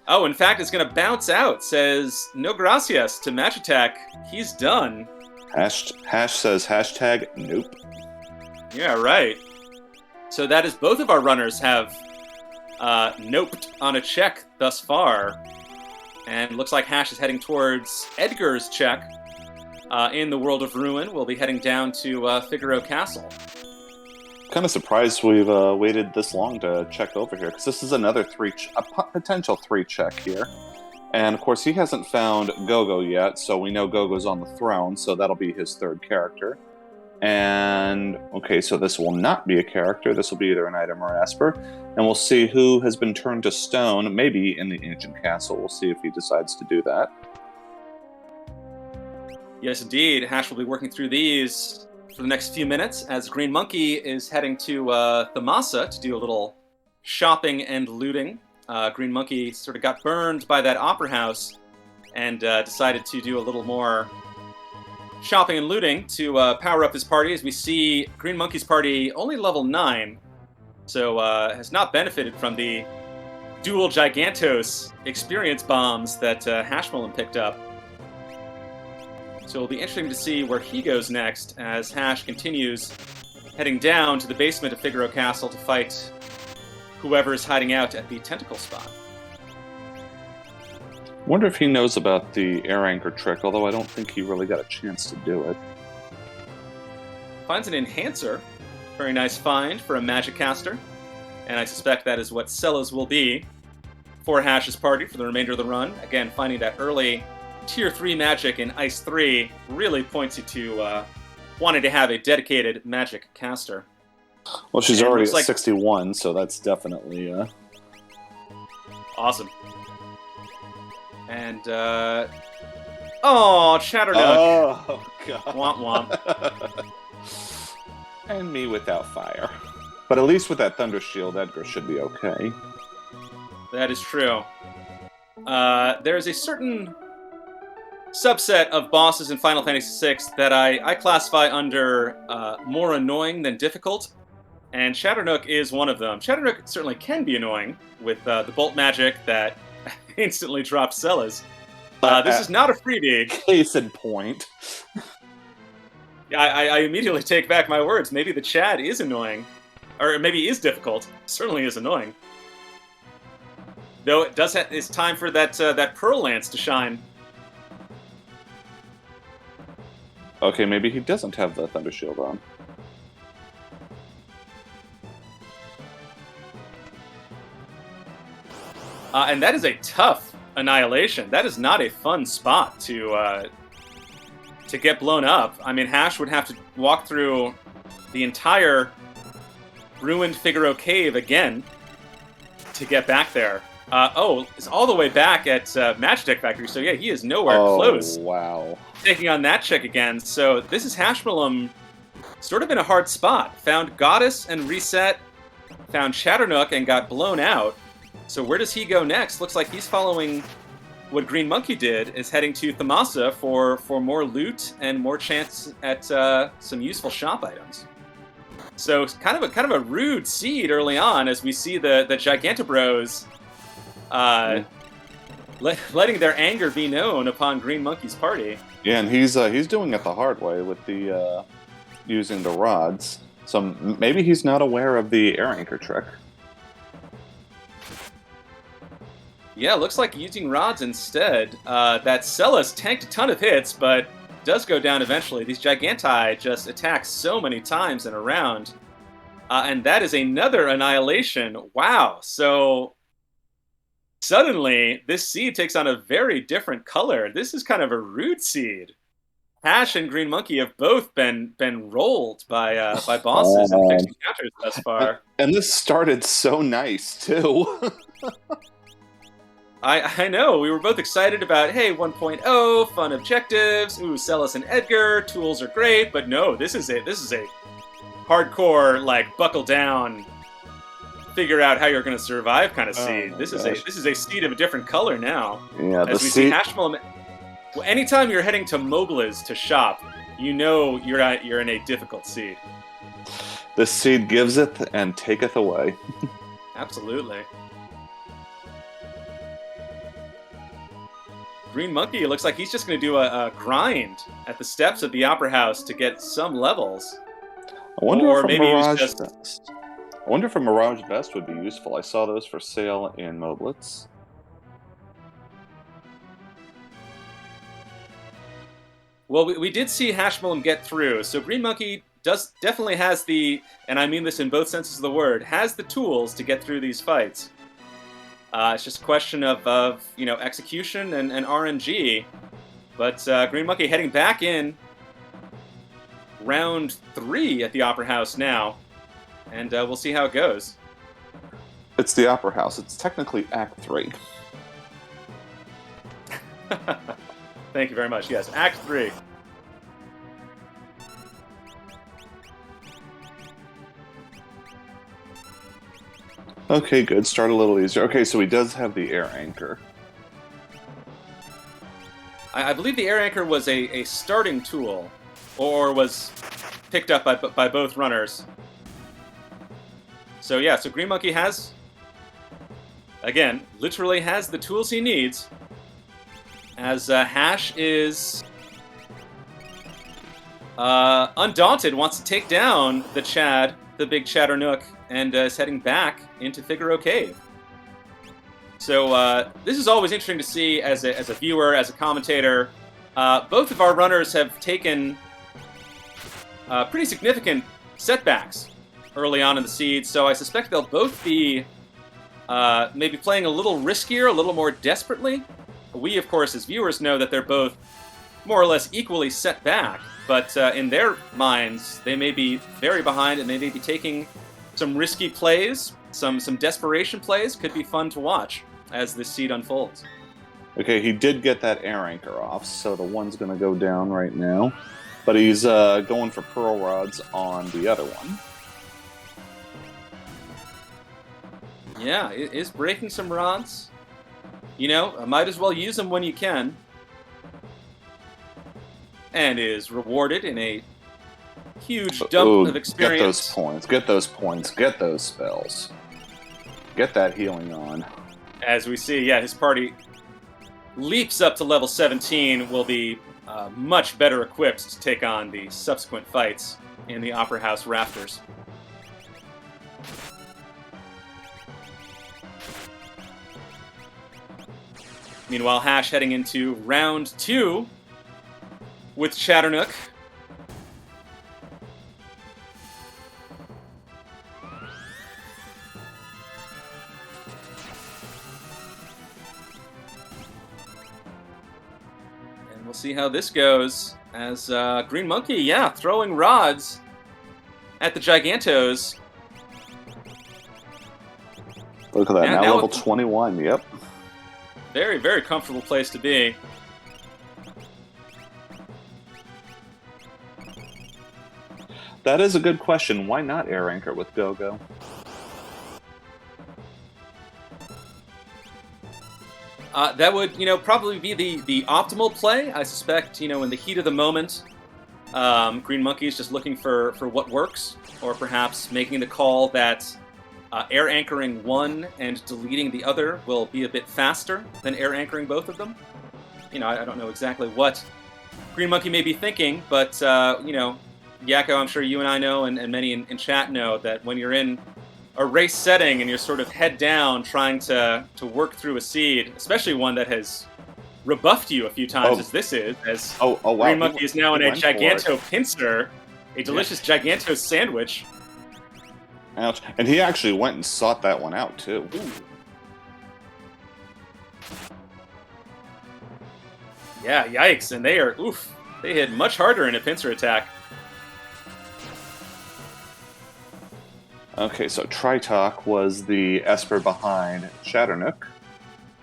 Oh, in fact, it's going to bounce out, says no gracias to Magitech. He's done. Hash says hashtag nope. Yeah, right. So that is both of our runners have noped on a check thus far. And looks like Hash is heading towards Edgar's check. In the World of Ruin, we'll be heading down to Figaro Castle. Kind of surprised we've waited this long to check over here, because this is another potential 3 check here. And of course, he hasn't found Gogo yet, so we know Gogo's on the throne, so that'll be his 3rd character. And, okay, so this will not be a character. This will be either an item or Esper. And we'll see who has been turned to stone, maybe in the Ancient Castle. We'll see if he decides to do that. Yes, indeed. Hash will be working through these for the next few minutes as Green Monkey is heading to Thamasa to do a little shopping and looting. Green Monkey sort of got burned by that opera house and decided to do a little more shopping and looting to power up his party. As we see, Green Monkey's party only level 9, so has not benefited from the dual Gigantos experience bombs that Hashmalem picked up. So it'll be interesting to see where he goes next as Hash continues heading down to the basement of Figaro Castle to fight whoever is hiding out at the tentacle spot. Wonder if he knows about the air anchor trick, although I don't think he really got a chance to do it. Finds an enhancer. Very nice find for a magic caster. And I suspect that is what Cella's will be for Hash's party for the remainder of the run. Again, finding that early Tier 3 magic in Ice 3 really points you to wanting to have a dedicated magic caster. Well, she's already at like 61, so that's definitely... Awesome. And, oh, Chatternook. Oh, God. Womp womp. And me without fire. But at least with that Thunder Shield, Edgar should be okay. That is true. There is a certain subset of bosses in Final Fantasy VI that I classify under more annoying than difficult, and Chatternook is one of them. Chatternook certainly can be annoying with the bolt magic that instantly drops Celas. This is not a freebie. Case in point. I immediately take back my words. Maybe the Chad is annoying. Or maybe is difficult. Certainly is annoying. Though it does it's time for that Pearl Lance to shine. Okay, maybe he doesn't have the Thunder Shield on. And that is a tough annihilation. That is not a fun spot to get blown up. I mean, Hash would have to walk through the entire ruined Figaro Cave again to get back there. It's all the way back at Magitech Factory, so yeah, he is nowhere close. Wow. Taking on that chick again, so this is Hashmalum sort of in a hard spot. Found Goddess and reset, found Chatternook and got blown out. So where does he go next? Looks like he's following what Green Monkey did, is heading to Thamasa for more loot and more chance at some useful shop items. So it's kind of a rude seed early on as we see the Gigantobros letting their anger be known upon Green Monkey's party. Yeah, and he's doing it the hard way with the using the rods. So maybe he's not aware of the air anchor trick. Yeah, looks like using rods instead. That Celas tanked a ton of hits, but does go down eventually. These Giganti just attack so many times in a round. And that is another annihilation. Wow, so suddenly this seed takes on a very different color. This is kind of a rude seed. Hash and Green Monkey have both been rolled by bosses and fixed encounters thus far. And this started so nice, too. I know, we were both excited about, hey, 1.0, fun objectives, ooh, Celas and Edgar, tools are great, but no, this is a hardcore, like, buckle down, figure out how you're going to survive kind of seed. This is a seed of a different color now. Yeah, as we see Hashmalum. Well, anytime you're heading to Mobliz to shop, you know you're in a difficult seed. The seed giveth and taketh away. Absolutely. Green Monkey, it looks like he's just going to do a grind at the steps of the Opera House to get some levels. I wonder or if a maybe Mirage just... Vest. I wonder if a Mirage Vest would be useful. I saw those for sale in Moblitz. Well, we did see Hashmalum get through, so Green Monkey definitely has the, and I mean this in both senses of the word, has the tools to get through these fights. It's just a question of execution and RNG. But Green Monkey heading back in round 3 at the Opera House now. And we'll see how it goes. It's the Opera House. It's technically Act 3. Thank you very much. Yes, Act 3. Okay, good. Start a little easier. Okay, so he does have the air anchor. I believe the air anchor was a starting tool, or was picked up by both runners. So yeah, so Green Monkey has, again, literally has the tools he needs, as Hash is undaunted, wants to take down the Chad, the big Chatternook, and is heading back into Figaro Cave. So this is always interesting to see as a viewer, as a commentator. Both of our runners have taken pretty significant setbacks early on in the seed, so I suspect they'll both be maybe playing a little riskier, a little more desperately. We, of course, as viewers, know that they're both more or less equally set back, but in their minds, they may be very behind and they may be taking some risky plays, some desperation plays. Could be fun to watch as this seed unfolds. Okay, he did get that air anchor off, so the one's going to go down right now. But he's going for Pearl Rods on the other one. Yeah, it is breaking some rods. You know, I might as well use them when you can. And is rewarded in a huge dump of experience. Get those points, get those points, get those spells. Get that healing on. As we see, yeah, his party leaps up to level 17, will be much better equipped to take on the subsequent fights in the Opera House rafters. Meanwhile, Hash heading into round 2 with Chatternook. And we'll see how this goes as Green Monkey, yeah, throwing rods at the Gigantos. Look at that, now level 21, yep. Very, very comfortable place to be. That is a good question. Why not air anchor with Go-Go? That would, probably be the optimal play. I suspect, in the heat of the moment, Green Monkey is just looking for what works, or perhaps making the call that air anchoring one and deleting the other will be a bit faster than air anchoring both of them. I don't know exactly what Green Monkey may be thinking, but, Yakko, I'm sure you and I know, and many in chat know, that when you're in a race setting and you're sort of head down trying to work through a seed, especially one that has rebuffed you a few times as this is, as wow. Green Monkey is now in a Giganto pincer, a delicious Giganto sandwich. Ouch. And he actually went and sought that one out, too. Ooh. Yeah, yikes. And they hit much harder in a pincer attack. Okay, so Tritalk was the Esper behind Chatternook.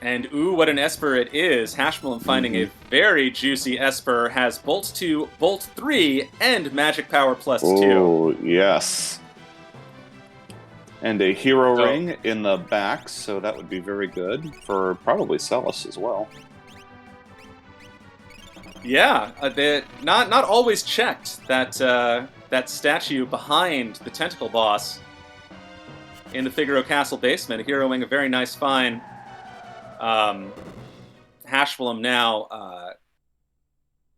And what an Esper it is. Hashmalin finding a very juicy Esper, has Bolt 2, Bolt 3, and Magic Power plus 2. Oh, yes. And a hero ring in the back, so that would be very good for probably Celis as well. Yeah, not always checked that statue behind the tentacle boss in the Figaro Castle basement, heroing a very nice find. Hashwillem now,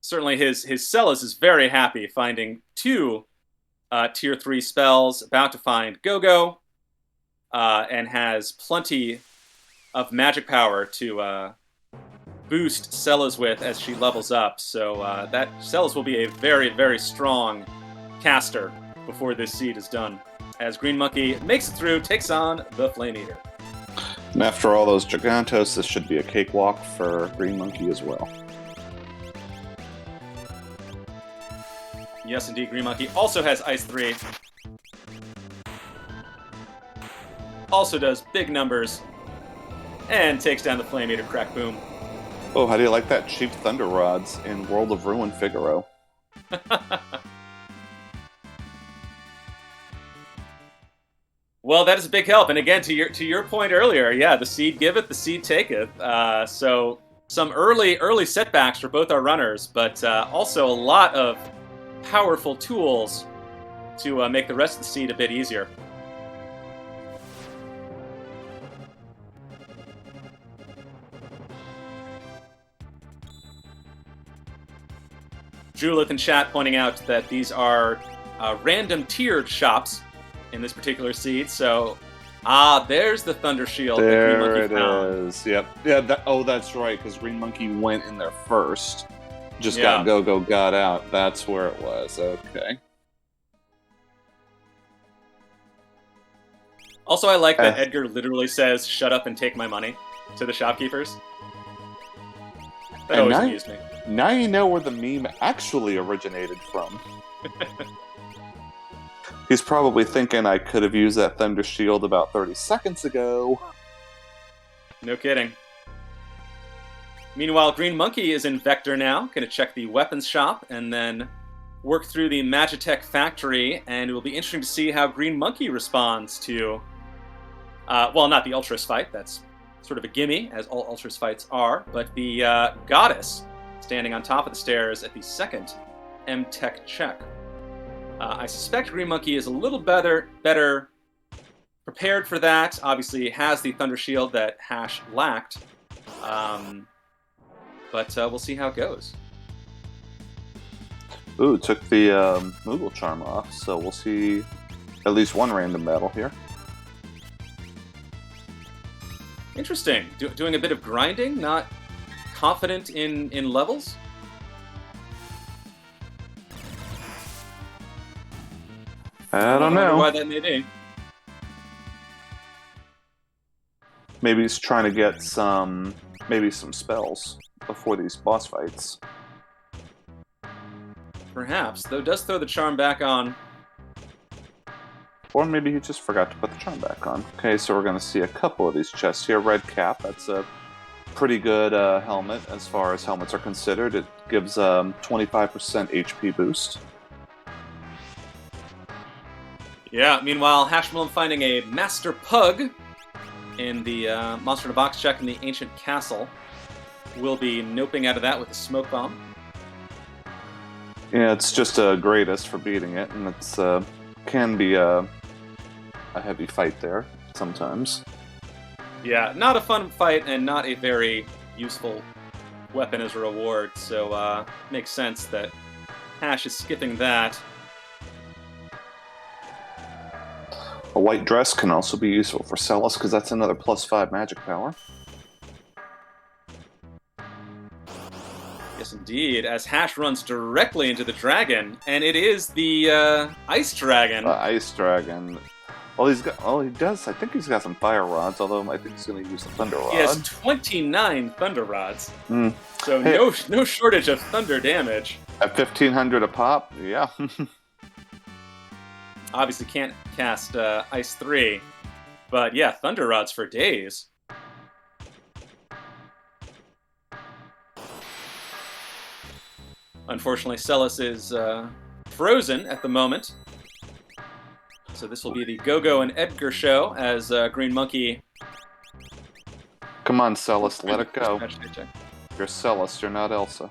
certainly his Celis is very happy finding 2 tier 3 spells, about to find Go-Go, and has plenty of magic power to boost Celis with as she levels up. So that Celis will be a very, very strong caster before this seed is done. As Green Monkey makes it through, takes on the Flame Eater. And after all those Gigantos, this should be a cakewalk for Green Monkey as well. Yes, indeed, Green Monkey also has Ice 3. Also does big numbers. And takes down the Flame Eater, crack boom. Oh, how do you like that cheap Thunder Rods in World of Ruin Figaro? Well, that is a big help. And again, to your point earlier, yeah, the seed giveth, the seed taketh. So some early setbacks for both our runners, but also a lot of powerful tools to make the rest of the seed a bit easier. Julith in chat pointing out that these are random tiered shops in this particular seed. So, there's the Thunder Shield that Green Monkey found. There it is. Yep. Yeah. That's right. Because Green Monkey went in there first. Just got Go-Go got out. That's where it was. Okay. Also, I like that Edgar literally says, "Shut up and take my money," to the shopkeepers. That always amused me. Now you know where the meme actually originated from. He's probably thinking I could have used that Thunder Shield about 30 seconds ago. No kidding. Meanwhile, Green Monkey is in Vector now, going to check the weapons shop and then work through the Magitech factory, and it will be interesting to see how Green Monkey responds to, well, not the Ultras fight, that's sort of a gimme, as all Ultras fights are, but the Goddess standing on top of the stairs at the second M-Tech check. I suspect Green Monkey is a little better prepared for that. Obviously, it has the Thunder Shield that Hash lacked, but we'll see how it goes. Ooh, took the Moogle Charm off, so we'll see at least one random battle here. Interesting. Doing a bit of grinding, not confident in levels. I don't know. Why that may be. Maybe he's trying to get some spells before these boss fights. Perhaps, though does throw the charm back on. Or maybe he just forgot to put the charm back on. Okay, so we're going to see a couple of these chests here. Red Cap, that's a pretty good helmet as far as helmets are considered. It gives 25% HP boost. Yeah, meanwhile, Hashmalum finding a Master Pug in the Monster in a Box check in the Ancient Castle. We'll be noping out of that with a Smoke Bomb. Yeah, it's just a greatest for beating it, and it's can be a heavy fight there sometimes. Yeah, not a fun fight and not a very useful weapon as a reward, so makes sense that Hash is skipping that. A white dress can also be useful for Celis, because that's another +5 magic power. Yes, indeed, as Hash runs directly into the dragon, and it is the Ice Dragon. Ice Dragon. Well, he does. I think he's got some fire rods, although I think he's going to use the thunder rod. He has 29 thunder rods, so hey, no shortage of thunder damage. At 1,500 a pop, yeah. Obviously can't cast Ice 3, but yeah, thunder rods for days. Unfortunately, Celis is frozen at the moment. So this will be the Go-Go and Edgar show as Green Monkey... Come on, Celis, let it go. You're Celis, you're not Elsa.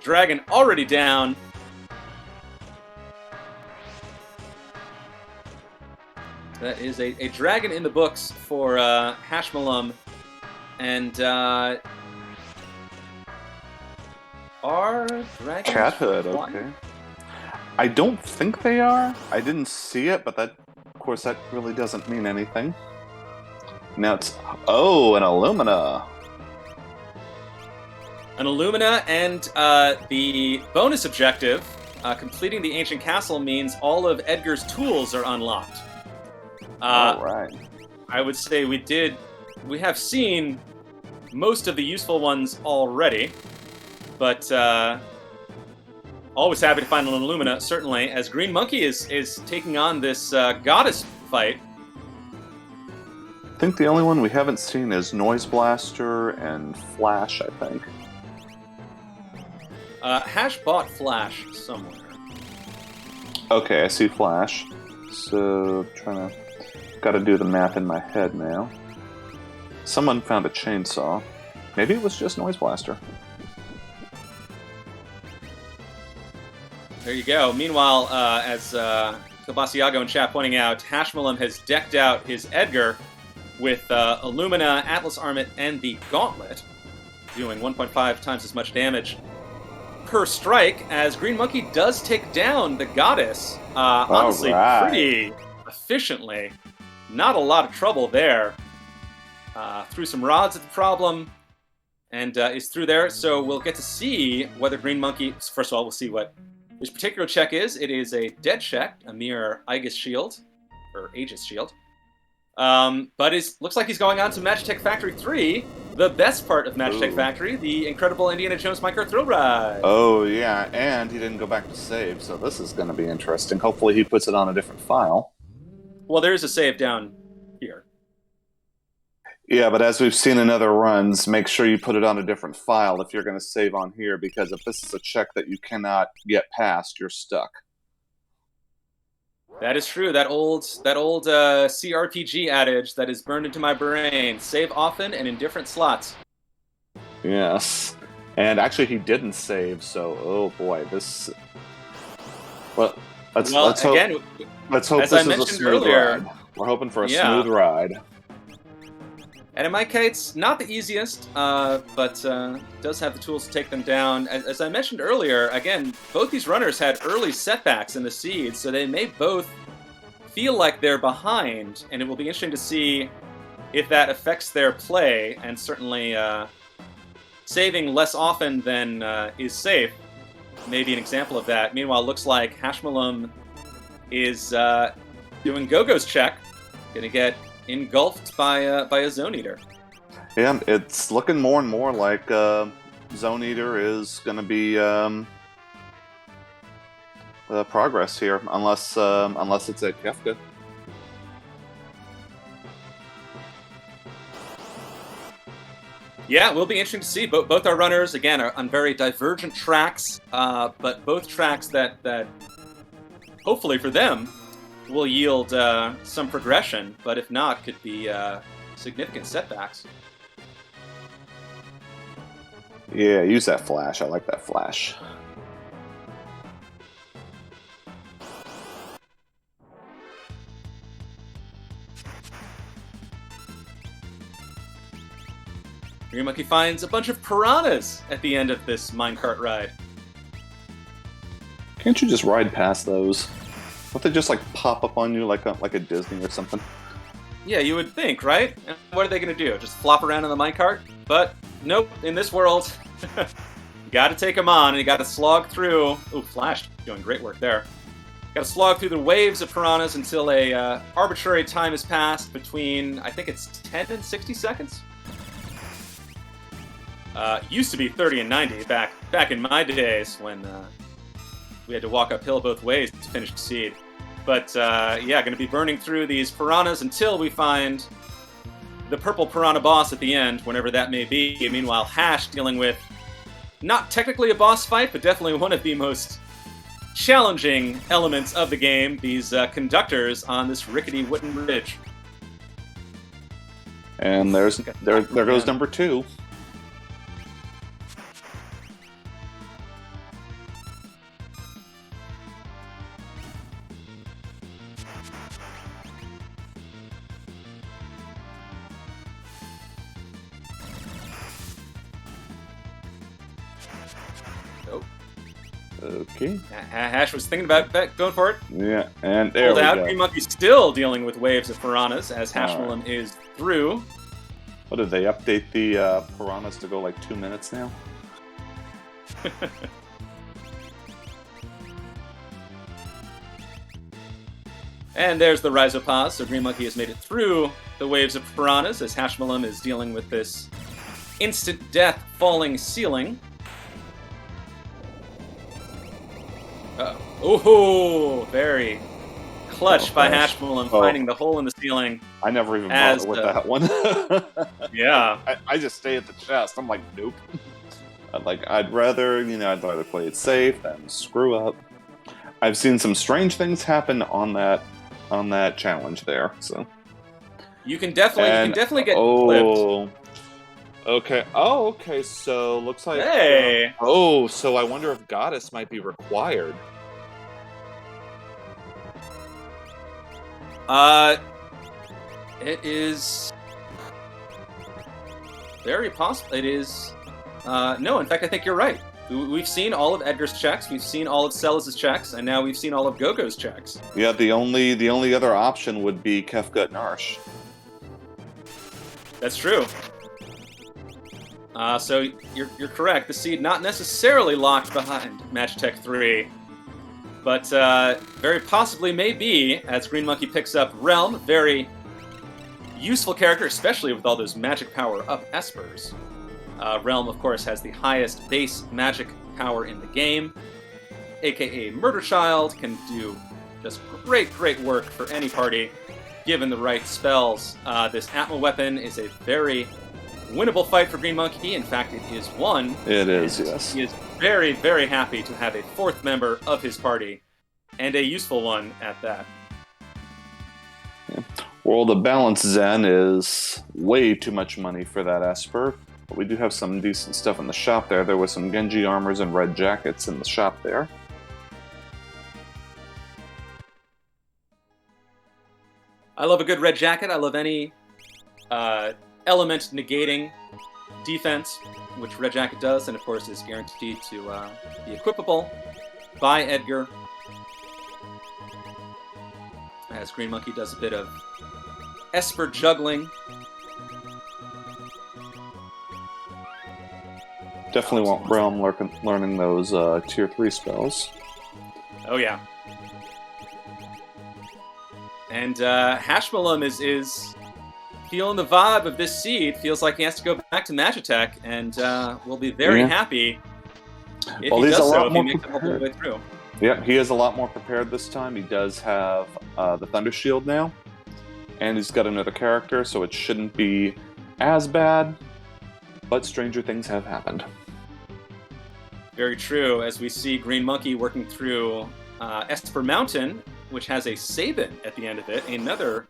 Dragon already down. That is a dragon in the books for Hashmalum. And are dragons Cat Hood, okay. I don't think they are. I didn't see it, but that, of course, that really doesn't mean anything. Now it's... Oh, an Illumina. An Illumina, and the bonus objective, completing the Ancient Castle, means all of Edgar's tools are unlocked. All right. I would say we have seen most of the useful ones already, but always happy to find an Illumina, certainly, as Green Monkey is taking on this Goddess fight. I think the only one we haven't seen is Noise Blaster and Flash, I think. Hash bought Flash somewhere. Okay, I see Flash. So, gotta do the math in my head now. Someone found a chainsaw. Maybe it was just Noise Blaster. There you go. Meanwhile, as Kabasiago in chat pointing out, Hashmalum has decked out his Edgar with Illumina, Atlas Armlet, and the Gauntlet, doing 1.5 times as much damage per strike, as Green Monkey does take down the Goddess, honestly, pretty efficiently. Not a lot of trouble there. Threw some rods at the problem, and is through there, so we'll get to see whether Green Monkey... First of all, we'll see what this particular check is. It is a dead check, a mere Aegis shield, or Aegis shield. But looks like he's going on to Magitech Factory 3, the best part of Magitech Factory, the incredible Indiana Jones Micro Thrill Ride. Oh, yeah, and he didn't go back to save, so this is going to be interesting. Hopefully he puts it on a different file. Well, there is a save down here. Yeah, but as we've seen in other runs, make sure you put it on a different file if you're going to save on here, because if this is a check that you cannot get past, you're stuck. That is true. That old CRPG adage that is burned into my brain: save often and in different slots. Yes. And actually, he didn't save, so oh boy, this. Well, Well, let's hope again, let's hope as I this is a mentioned smooth earlier, ride. We're hoping for a yeah. smooth ride. And in my case, not the easiest, but does have the tools to take them down. As I mentioned earlier, again, both these runners had early setbacks in the seed, so they may both feel like they're behind, and it will be interesting to see if that affects their play, and certainly saving less often than is safe may be an example of that. Meanwhile, looks like Hashmalum is doing Gogo's check, gonna get engulfed by a Zone Eater. Yeah, it's looking more and more like Zone Eater is going to be progress here, unless it's a Kefka. Yeah, it will be interesting to see. Both our runners, again, are on very divergent tracks, but both tracks that hopefully for them will yield some progression, but if not, could be significant setbacks. Yeah, use that flash. I like that flash. Green Monkey finds a bunch of piranhas at the end of this minecart ride. Can't you just ride past those? Don't they just like pop up on you like a Disney or something? Yeah, you would think, right? And what are they going to do? Just flop around in the minecart? But nope, in this world, you got to take them on, and you got to slog through. Ooh, Flash doing great work there. Got to slog through the waves of piranhas until a arbitrary time has passed between, I think it's 10 and 60 seconds. Used to be 30 and 90 back in my days when we had to walk uphill both ways to finish the seed. But yeah, going to be burning through these piranhas until we find the purple piranha boss at the end, whenever that may be. Meanwhile, Hash dealing with not technically a boss fight, but definitely one of the most challenging elements of the game, these conductors on this rickety wooden bridge. And there goes number 2. Okay. Hash was thinking about that, going for it. Yeah, and there Hold we out. go. Green Monkey still dealing with waves of piranhas as Hashmalum is through. What did they update the piranhas to go like 2 minutes now? And there's the Rhizopause, so Green Monkey has made it through the waves of piranhas as Hashmalum is dealing with this instant death falling ceiling. Oh, very clutch by Hashmalum finding the hole in the ceiling. I never even bothered with that one. Yeah. I just stay at the chest. I'm like, nope. I'd rather play it safe than screw up. I've seen some strange things happen on that challenge there. So you can definitely get clipped. Okay. Oh, okay. So looks like. Hey. So I wonder if Goddess might be required. It is very possible. It is. No, in fact, I think you're right. We've seen all of Edgar's checks, we've seen all of Celis' checks, and now we've seen all of Gogo's checks. Yeah, the only other option would be Kefka Narsh. That's true. So you're correct. The seed not necessarily locked behind Match Tech 3, but very possibly may be, as Green Monkey picks up Realm, very useful character, especially with all those magic power up espers. Realm, of course, has the highest base magic power in the game, aka Murder Child, can do just great work for any party. given the right spells. This Atma weapon is a very winnable fight for Green Monkey. In fact, it is one. It is, yes. He is very, very happy to have a fourth member of his party, and a useful one at that. Yeah. World of Balance Zen is way too much money for that Esper. But we do have some decent stuff in the shop there. There was some Genji armors and red jackets in the shop there. I love a good red jacket. I love any element negating defense, which red jacket does, and of course is guaranteed to be equipable by Edgar. As Green Monkey does a bit of Esper juggling. Definitely want Realm learning those tier 3 spells. Oh yeah. And Hashmalum is feeling the vibe of this seed. Feels like he has to go back to Magitech, and will be very happy if he does so, if he makes it all the way through. Yep, he is a lot more prepared this time. He does have the Thunder Shield now, and he's got another character, so it shouldn't be as bad, but stranger things have happened. Very true, as we see Green Monkey working through Esper Mountain, which has a Sabin at the end of it. Another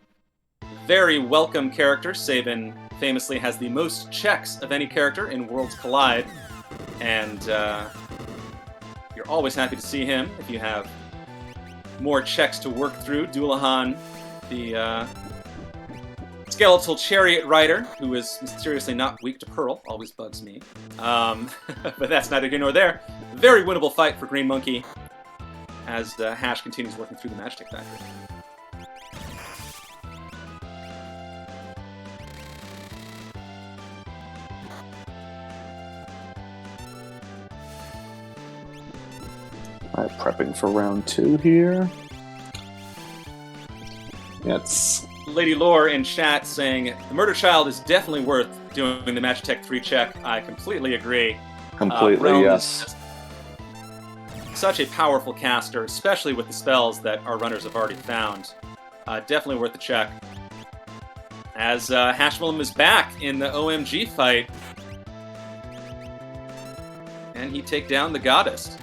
very welcome character. Sabin famously has the most checks of any character in Worlds Collide, and you're always happy to see him if you have more checks to work through. Doulahan, the skeletal chariot rider, who is mysteriously not weak to Pearl, always bugs me. But that's neither here nor there. Very winnable fight for Green Monkey as Hash continues working through the Magitech Factory. Alright, prepping for round 2 here. It's Lady Lore in chat saying, the Murder Child is definitely worth doing the Magitech 3 check. I completely agree. completely, yes. Such a powerful caster, especially with the spells that our runners have already found. Definitely worth the check. As Hashmalum is back in the OMG fight. And he take down the Goddess.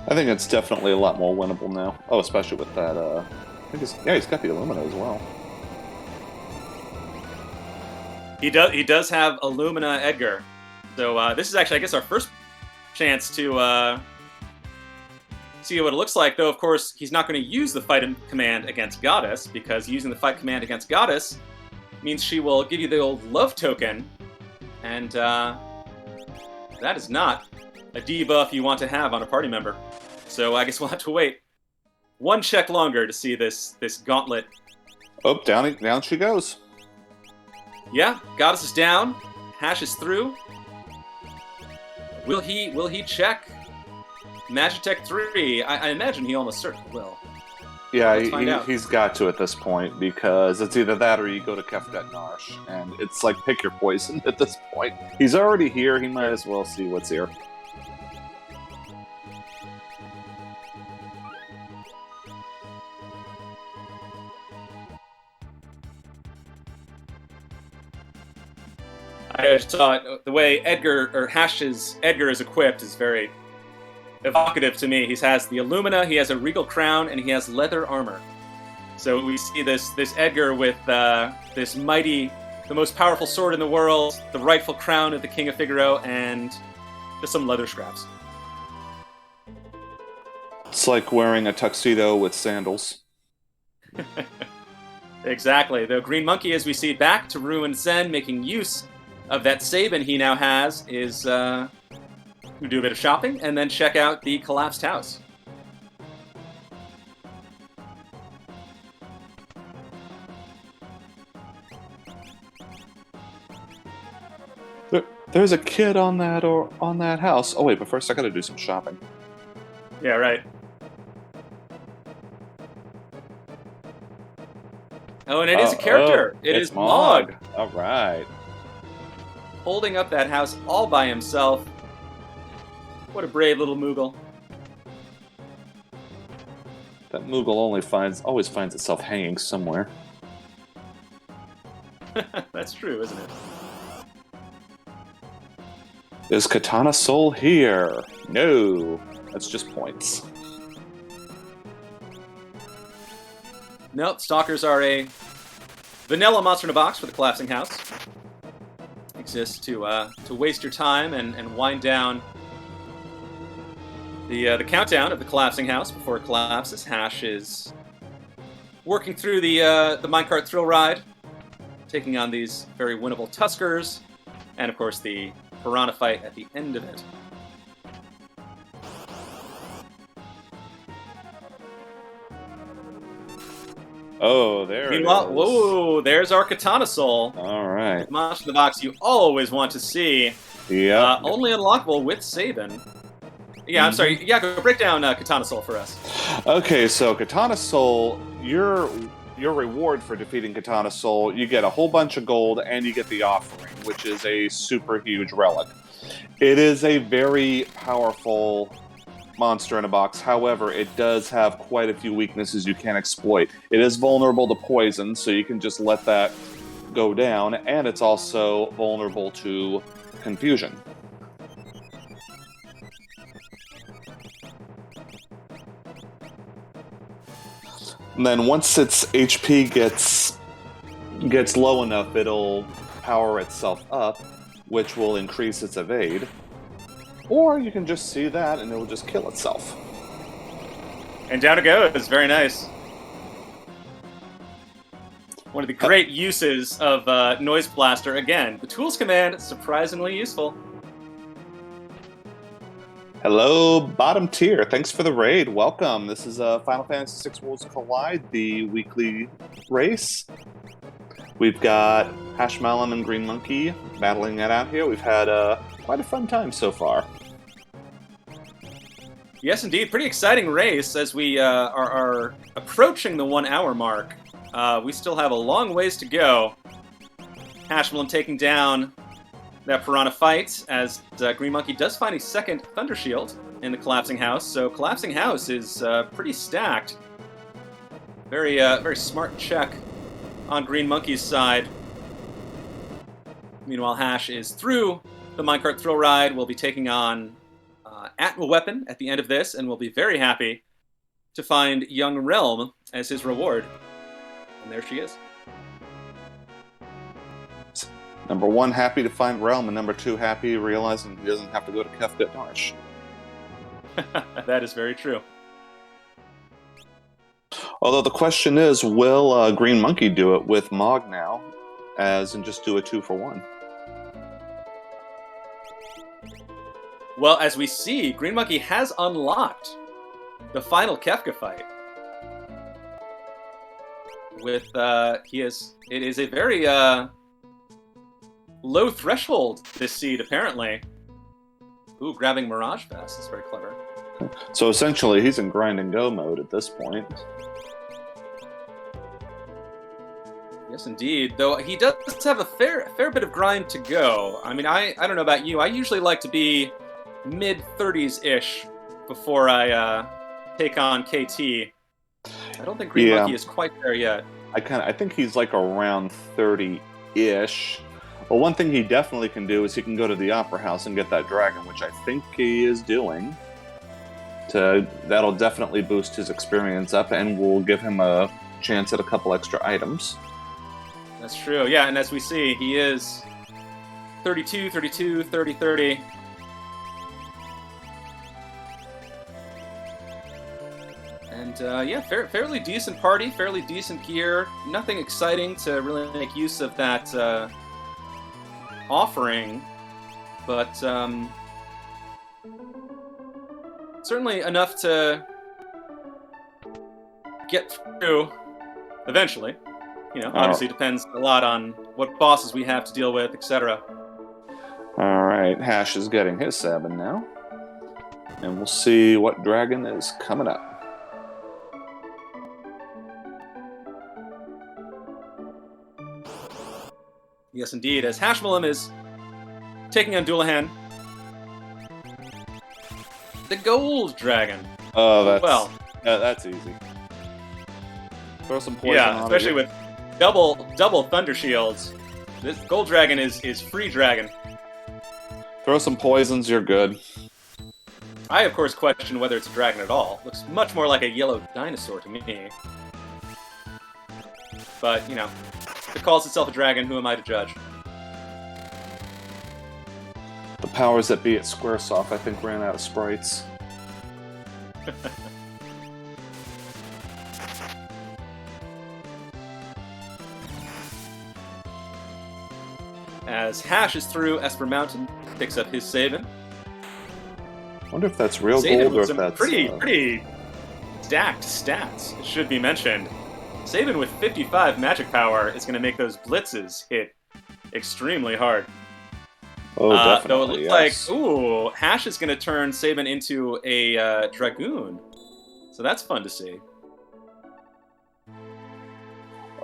I think it's definitely a lot more winnable now. Oh, especially with that, I think he's got the Illumina as well. He does have Illumina Edgar. So this is actually, I guess, our first chance to see what it looks like. Though, of course, he's not going to use the fight command against Goddess, because using the fight command against Goddess means she will give you the old love token. And that is not a debuff you want to have on a party member. So I guess we'll have to wait one check longer to see this gauntlet. Oh, down she goes. Yeah, Goddess is down. Hash is through. Will he check Magitech 3? I imagine he almost certainly will. Yeah, he's got to at this point, because it's either that or you go to Kefdet Narsh, and it's like pick your poison at this point. He's already here, he might as well see what's here. I just thought the way Hash's Edgar is equipped is very evocative to me. He has the Illumina, he has a regal crown, and he has leather armor. So we see this Edgar with this mighty, the most powerful sword in the world, the rightful crown of the King of Figaro, and just some leather scraps. It's like wearing a tuxedo with sandals. Exactly. The Green Monkey, as we see back to Ruined Zen, making use of that Sabin he now has, is do a bit of shopping and then check out the collapsed house. There's a kid on that house. Oh wait, but first I gotta do some shopping. Yeah, right. Oh, and it is a character. It is Mog. All right. Holding up that house all by himself. What a brave little Moogle. That Moogle always finds itself hanging somewhere. That's true, isn't it? Is Katana Soul here? No. That's just points. Nope, Stalkers are a vanilla monster in a box for the Collapsing House. Exists to waste your time and wind down the countdown of the Collapsing House before it collapses. Hash is working through the minecart thrill ride, taking on these very winnable Tuskers, and of course the Piranha fight at the end of it. Oh, there Meanwhile, it is. whoa, there's our Katana Soul. All right. The monster in the box you always want to see. Yep. Only unlockable with Sabin. Yeah, I'm sorry. Yeah, go break down Katana Soul for us. Okay, so Katana Soul, your reward for defeating Katana Soul, you get a whole bunch of gold and you get the offering, which is a super huge relic. It is a very powerful monster in a box. However, it does have quite a few weaknesses you can exploit. It is vulnerable to poison, so you can just let that go down, and it's also vulnerable to confusion. And then once its HP gets low enough, it'll power itself up, which will increase its evade. Or you can just see that and it will just kill itself. And down it goes. Very nice. One of the great uses of Noise Blaster. Again, the Tools command, surprisingly useful. Hello, bottom tier. Thanks for the raid. Welcome. This is Final Fantasy VI Worlds Collide, the weekly race. We've got Hashmalin and Green Monkey battling it out here. We've had quite a fun time so far. Yes, indeed. Pretty exciting race as we are approaching the 1 hour mark. We still have a long ways to go. Hashmalin taking down that Piranha fight as Green Monkey does find a second Thunder Shield in the Collapsing House. So Collapsing House is pretty stacked. Very smart check on Green Monkey's side. Meanwhile, Hash is through the minecart thrill ride. We'll be taking on Atma Weapon at the end of this, and we'll be very happy to find Young Realm as his reward. And there she is. Number 1, happy to find Realm, and number 2, happy realizing he doesn't have to go to Kefka Darsh. That is very true. Although the question is, will Green Monkey do it with Mog now, and just do a 2-for-1? Well, as we see, Green Monkey has unlocked the final Kefka fight. With it is a very low threshold, this seed, apparently. Ooh, grabbing Mirage Fest is very clever. So essentially, he's in grind and go mode at this point. Yes, indeed. Though he does have a fair bit of grind to go. I mean, I don't know about you. I usually like to be mid-30s-ish before I take on KT. I don't think Green Monkey is quite there yet. I think he's like around 30-ish. Well, one thing he definitely can do is he can go to the Opera House and get that dragon, which I think he is doing. That'll definitely boost his experience up and will give him a chance at a couple extra items. That's true, yeah, and as we see, he is 32, 32, 30, 30. And yeah, fairly decent party, fairly decent gear. Nothing exciting to really make use of that offering, but certainly enough to get through eventually. You know, obviously depends a lot on what bosses we have to deal with, etc. Alright, Hash is getting his Sabin now. And we'll see what dragon is coming up. Yes, indeed, as Hashmalum is taking on Doulahan. the gold dragon. Oh, that's easy. Throw some poison on it. Especially with double thunder shields. This gold dragon is free dragon. Throw some poisons, you're good. I, of course, question whether it's a dragon at all. Looks much more like a yellow dinosaur to me. But, you know, if it calls itself a dragon, who am I to judge? The powers that be at Squaresoft, I think, ran out of sprites. As Hash is through Esper Mountain, picks up his Sabin. Wonder if that's real Sabin gold or with if some that's... pretty stacked stats, it should be mentioned. Sabin with 55 magic power is going to make those blitzes hit extremely hard. Oh, definitely, though it looks like, ooh, Hash is going to turn Sabin into a Dragoon. So that's fun to see.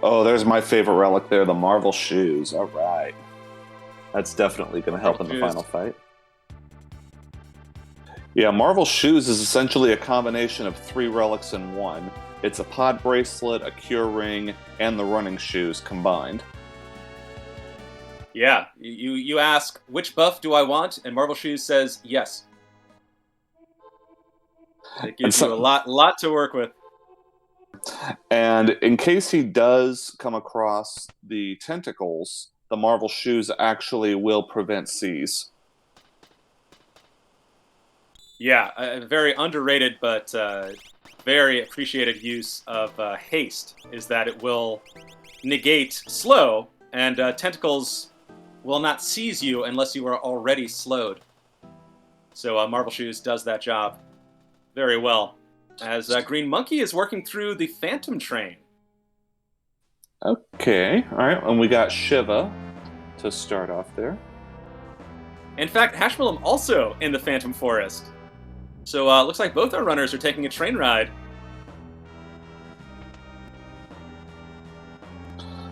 Oh, there's my favorite relic there, the Marvel Shoes. All right. That's definitely going to help in the final fight. Yeah, Marvel Shoes is essentially a combination of 3 relics in one. It's a pod bracelet, a cure ring, and the running shoes combined. Yeah, you ask, which buff do I want? And Marvel Shoes says, yes. It gives you a lot to work with. And in case he does come across the tentacles, the Marvel Shoes actually will prevent seize. Yeah, a very underrated but very appreciated use of haste is that it will negate slow, and tentacles will not seize you unless you are already slowed. So Marvel Shoes does that job very well. As Green Monkey is working through the Phantom Train. Okay, all right, and we got Shiva to start off there. In fact, Hashmalum also in the Phantom Forest. So looks like both our runners are taking a train ride.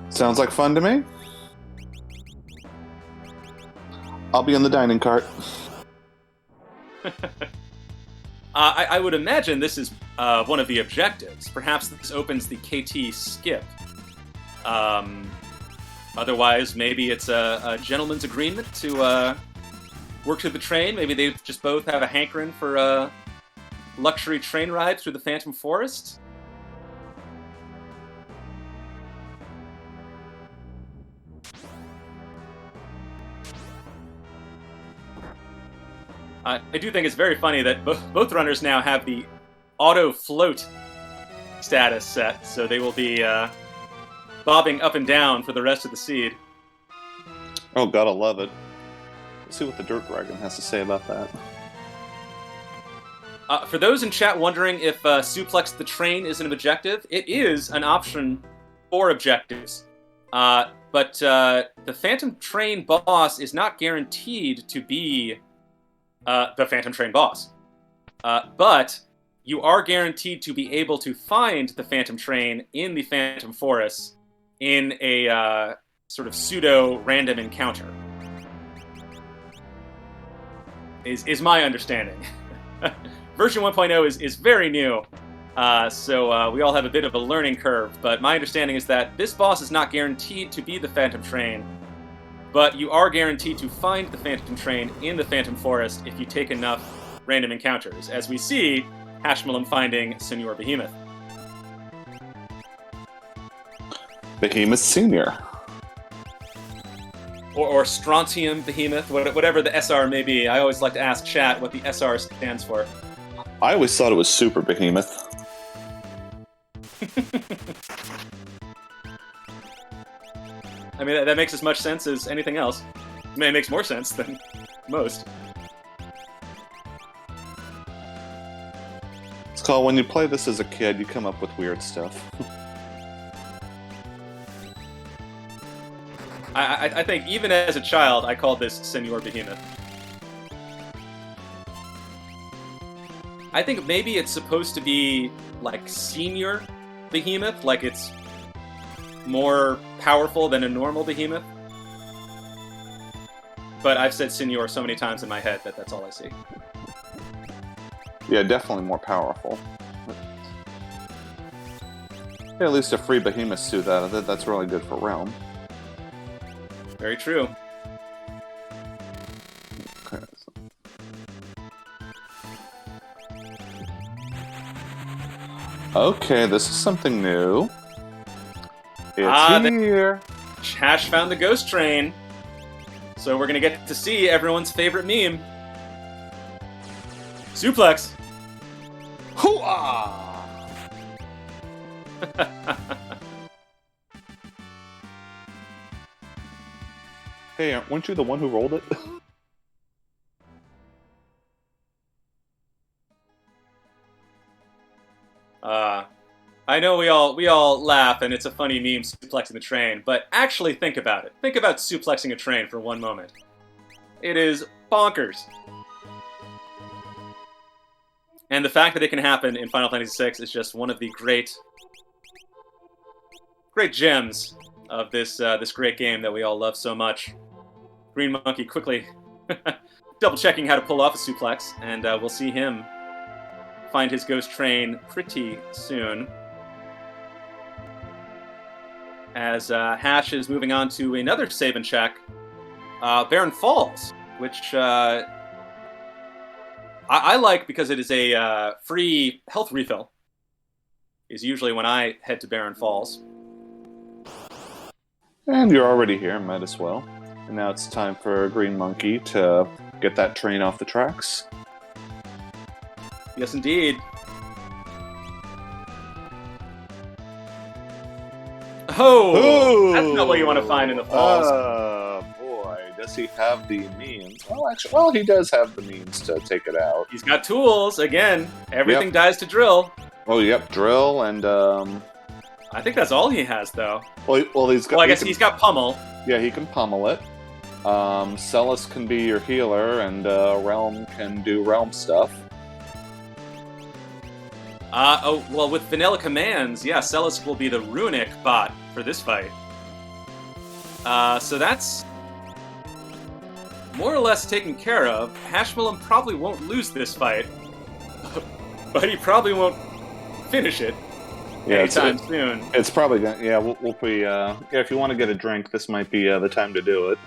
Sounds like fun to me. I'll be in the dining cart. I would imagine this is one of the objectives. Perhaps this opens the KT skip. Otherwise, maybe it's a gentleman's agreement to work through the train. Maybe they just both have a hankering for a luxury train ride through the Phantom Forest. I do think it's very funny that both runners now have the auto float status set, so they will be bobbing up and down for the rest of the seed. Oh, gotta love it. Let's see what the Dirt Dragon has to say about that. For those in chat wondering if Suplex the Train is an objective, it is an option for objectives. But the Phantom Train boss is not guaranteed to be the Phantom Train boss. But you are guaranteed to be able to find the Phantom Train in the Phantom Forest in a sort of pseudo-random encounter. Is my understanding. Version 1.0 is very new, so we all have a bit of a learning curve, but my understanding is that this boss is not guaranteed to be the Phantom Train, but you are guaranteed to find the Phantom Train in the Phantom Forest if you take enough random encounters, as we see Hashmalum finding Senor Behemoth. Behemoth Senior. Or Strontium Behemoth, whatever the SR may be. I always like to ask chat what the SR stands for. I always thought it was Super Behemoth. I mean, that makes as much sense as anything else. I mean, it makes more sense than most. It's called when you play this as a kid, you come up with weird stuff. I think even as a child, I called this Senor Behemoth. I think maybe it's supposed to be like Senior Behemoth, like it's more powerful than a normal behemoth. But I've said Senor so many times in my head that that's all I see. Yeah, definitely more powerful. Yeah, at least a free behemoth suit out of it. That's really good for Realm. Very true. Okay. Okay, this is something new. It's here. Hash found the ghost train. So we're gonna get to see everyone's favorite meme. Suplex. Hoo-ah! Hey, weren't you the one who rolled it? I know we all laugh and it's a funny meme suplexing the train, but actually think about it. Think about suplexing a train for one moment. It is bonkers. And the fact that it can happen in Final Fantasy VI is just one of the great gems of this great game that we all love so much. Green Monkey quickly double-checking how to pull off a suplex, and we'll see him find his ghost train pretty soon. As Hash is moving on to another save and check, Barren Falls, which I like because it is a free health refill, is usually when I head to Barren Falls. And you're already here, might as well. And now it's time for Green Monkey to get that train off the tracks. Yes, indeed. Oh, that's not what you want to find in the falls. Boy, does he have the means? Well, he does have the means to take it out. He's got tools again. Everything dies to drill. Oh, yep, drill and I think that's all he has, though. Well, he's got. Well, I guess he's got pummel. Yeah, he can pummel it. Celis can be your healer, and Realm can do Realm stuff. Well, with vanilla commands, yeah, Celis will be the runic bot for this fight. So that's more or less taken care of. Hashmalum probably won't lose this fight, but he probably won't finish it anytime soon. It's probably gonna. Yeah, we'll be. Yeah, if you want to get a drink, this might be the time to do it.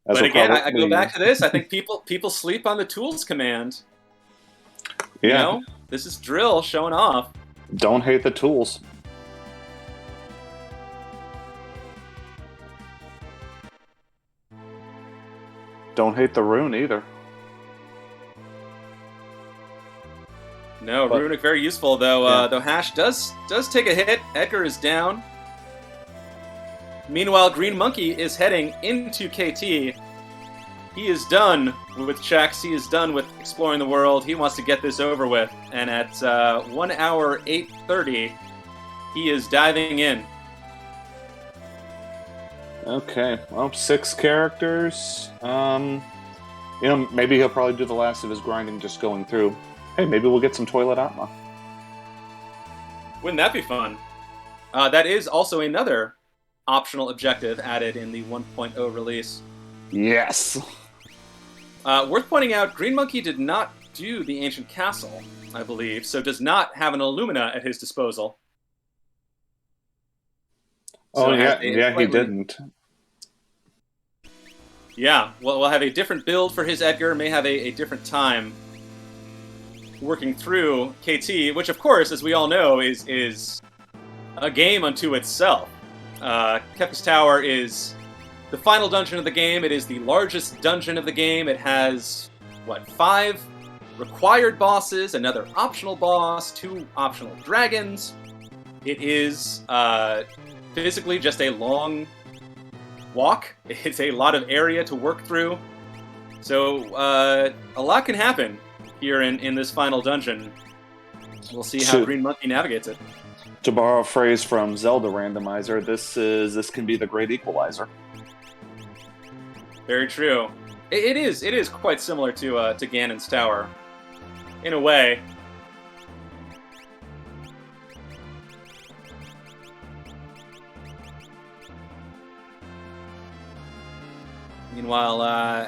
But again, I go back to this. I think people sleep on the tools command. Yeah. You know, this is drill showing off. Don't hate the tools. Don't hate the rune either. No, runic very useful though. Though Hash does take a hit. Edgar is down. Meanwhile, Green Monkey is heading into KT. He is done with checks. He is done with exploring the world. He wants to get this over with. And at 1 hour 8:30, he is diving in. Okay, well, 6 characters. Maybe he'll probably do the last of his grinding just going through. Hey, maybe we'll get some toilet Atma. Wouldn't that be fun? That is also another optional objective added in the 1.0 release. Yes! Worth pointing out, Green Monkey did not do the Ancient Castle, I believe, so does not have an Illumina at his disposal. So he didn't. Yeah, well, we'll have a different build for his Edgar, may have a different time working through KT, which of course, as we all know, is a game unto itself. Kefka's Tower is the final dungeon of the game. It is the largest dungeon of the game. It has, 5 required bosses, another optional boss, 2 optional dragons. It is physically just a long walk. It's a lot of area to work through. So a lot can happen here in this final dungeon. We'll see how Green Monkey navigates it. To borrow a phrase from Zelda Randomizer, this can be the great equalizer. Very true. It is quite similar to Ganon's Tower, in a way. Meanwhile,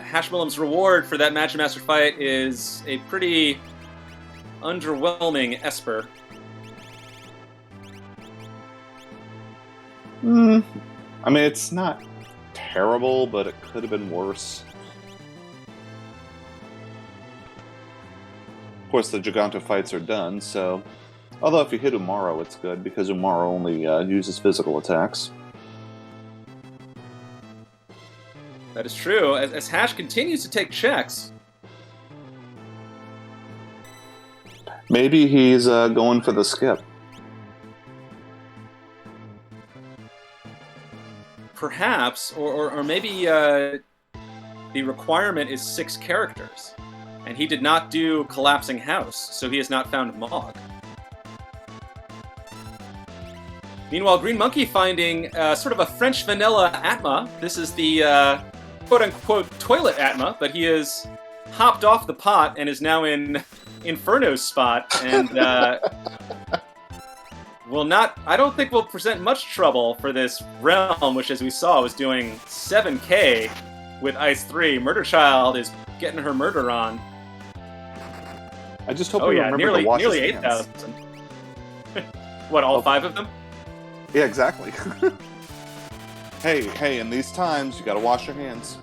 Hashwillem's reward for that Magic Master fight is a pretty underwhelming Esper. I mean, it's not terrible, but it could have been worse. Of course, the Giganta fights are done, so... Although if you hit Umaro, it's good, because Umaro only uses physical attacks. That is true. As Hash continues to take checks. Maybe he's going for the skip. Perhaps, or maybe the requirement is 6 characters. And he did not do Collapsing House, so he has not found Mog. Meanwhile, Green Monkey finding sort of a French vanilla Atma. This is the quote-unquote toilet Atma, but he has hopped off the pot and is now in Inferno's spot, and I don't think will present much trouble for this realm, which, as we saw, was doing 7k with Ice 3. Murder Child is getting her murder on. I just hope you remember to wash nearly his hands. 8,000. What, all 5 of them? Yeah, exactly. Hey, in these times, you gotta wash your hands.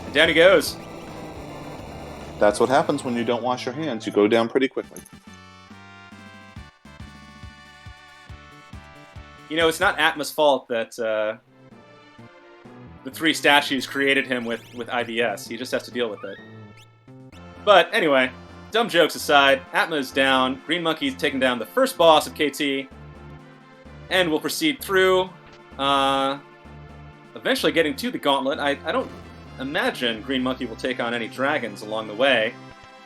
And down he goes. That's what happens when you don't wash your hands. You go down pretty quickly. You know, it's not Atma's fault that the 3 statues created him with IBS. He just has to deal with it. But anyway, dumb jokes aside, Atma is down. Green Monkey's taken down the first boss of KT. And we'll proceed through, eventually getting to the gauntlet. I don't imagine Green Monkey will take on any dragons along the way.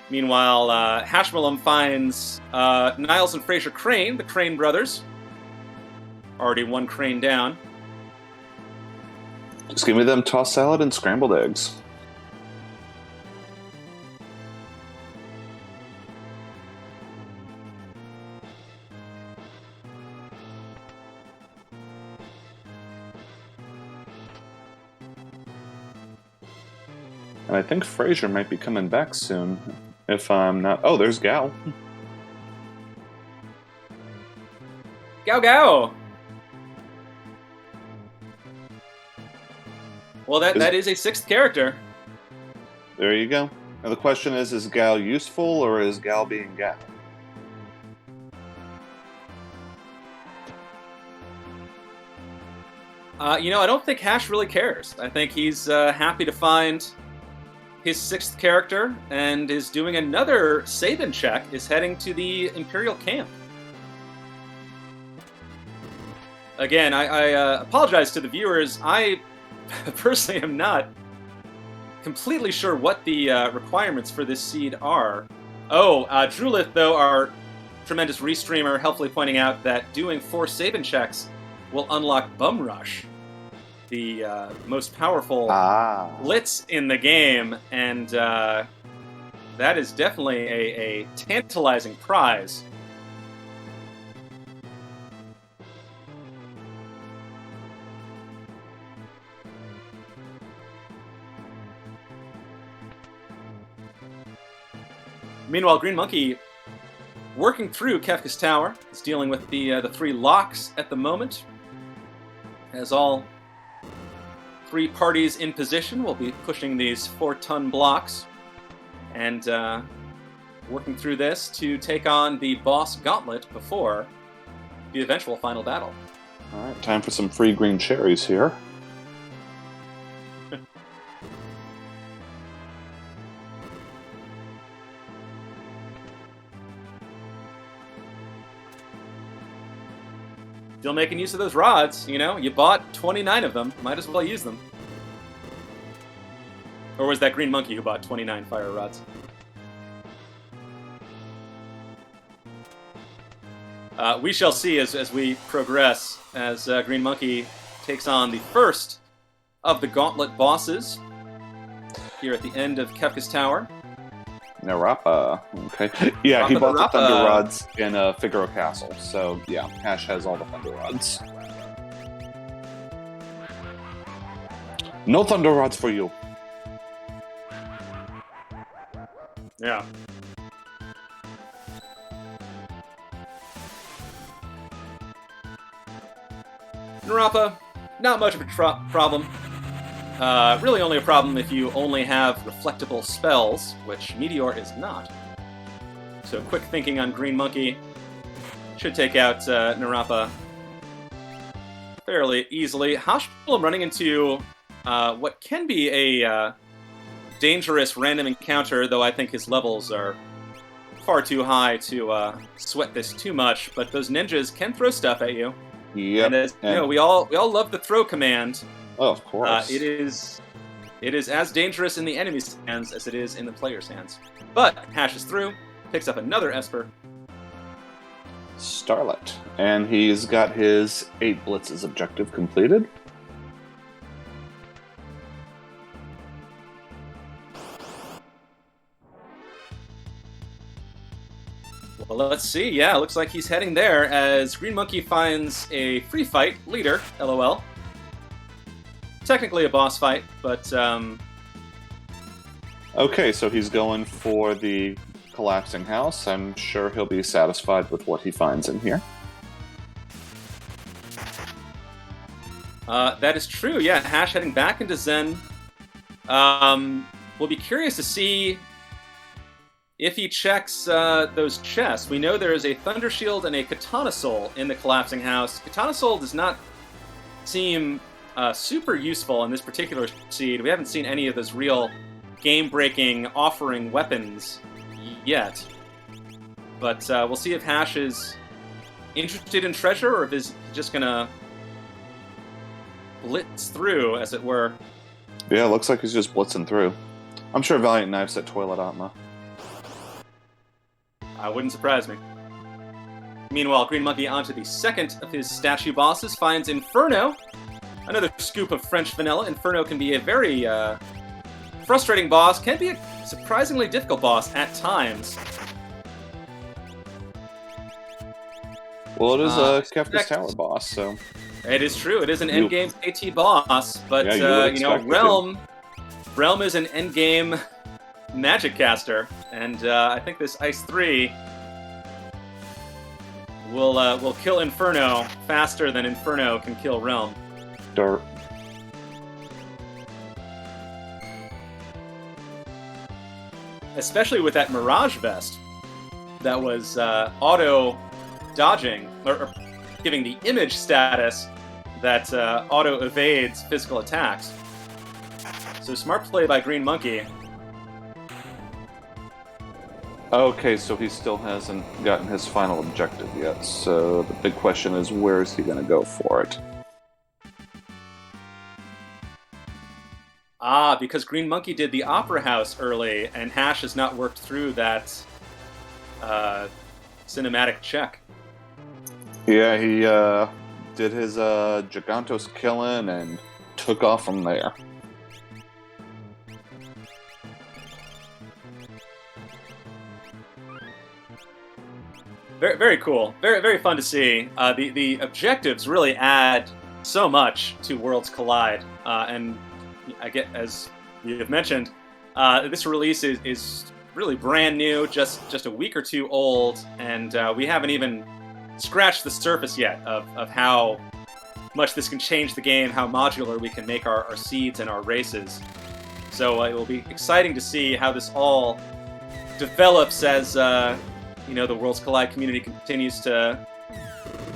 Meanwhile, Hashwillem finds Niles and Fraser Crane, the Crane brothers. Already 1 Crane down. Just give me them tossed salad and scrambled eggs. And I think Fraser might be coming back soon, if I'm not... Oh, there's Gal. Gao Gao! Well, that is a 6th character. There you go. Now the question is Gal useful, or is Gal being Gal? You know, I don't think Hash really cares. I think he's happy to find his 6th character, and is doing another Sabin check, is heading to the Imperial camp. Again, I apologize to the viewers. I personally am not completely sure what the requirements for this seed are. Oh, Drulith, though, our tremendous restreamer, helpfully pointing out that doing 4 Sabin checks will unlock Bum Rush, the most powerful blitz in the game, and that is definitely a tantalizing prize. Meanwhile, Green Monkey, working through Kefka's Tower, is dealing with the 3 locks at the moment. As all 3 parties in position will be pushing these 4-ton blocks, and working through this to take on the boss gauntlet before the eventual final battle. Alright, time for some free green cherries here. Still making use of those rods, you know? You bought 29 of them, might as well use them. Or was that Green Monkey who bought 29 fire rods? We shall see as we progress, as Green Monkey takes on the first of the gauntlet bosses here at the end of Kefka's Tower. Narapa. Okay. Yeah, he Rappa bought the Rappa. Thunder Rods in Figaro Castle. So, yeah, Hash has all the Thunder Rods. No Thunder Rods for you. Yeah. Narapa, not much of a problem. Really only a problem if you only have reflectable spells, which Meteor is not. So quick thinking on Green Monkey should take out Narapa fairly easily. Hospital, I'm running into what can be a dangerous random encounter, though I think his levels are far too high to sweat this too much. But those ninjas can throw stuff at you. Yep. And as you know, we all love the throw command. Oh, of course. It is as dangerous in the enemy's hands as it is in the player's hands. But hashes through, picks up another Esper. Starlight. And he's got his 8 blitzes objective completed. Well, let's see. Yeah, looks like he's heading there as Green Monkey finds a free fight leader, LOL. Technically a boss fight, but Okay, so he's going for the collapsing house. I'm sure he'll be satisfied with what he finds in here. That is true. Yeah, Hash heading back into Zen. We'll be curious to see if he checks those chests. We know there is a Thunder Shield and a Katana Soul in the collapsing house. Katana Soul does not seem super useful in this particular seed. We haven't seen any of those real game-breaking offering weapons yet. But we'll see if Hash is interested in treasure or if he's just gonna blitz through, as it were. Yeah, it looks like he's just blitzing through. I'm sure Valiant Knife's at Toilet Atma. Wouldn't surprise me. Meanwhile, Green Monkey onto the second of his statue bosses finds Inferno. Another scoop of French vanilla. Inferno can be a very frustrating boss, can be a surprisingly difficult boss at times. Well, it is a Kefka's Tower boss, so... It is true. It is an endgame AT boss, but Realm is an endgame magic caster, and I think this Ice 3 will kill Inferno faster than Inferno can kill Realm. Dirt. Especially with that Mirage Vest that was auto-dodging, or giving the image status that auto-evades physical attacks. So smart play by Green Monkey. Okay, so he still hasn't gotten his final objective yet, so the big question is, where is he going to go for it? Because Green Monkey did the Opera House early, and Hash has not worked through that cinematic check. Yeah, he did his Gigantos killing and took off from there. Very, very cool. Very, very fun to see. The objectives really add so much to Worlds Collide, and I get, as you have mentioned, this release is really brand new, just a week or two old, and we haven't even scratched the surface yet of how much this can change the game, how modular we can make our seeds and our races. So it will be exciting to see how this all develops as the Worlds Collide community continues to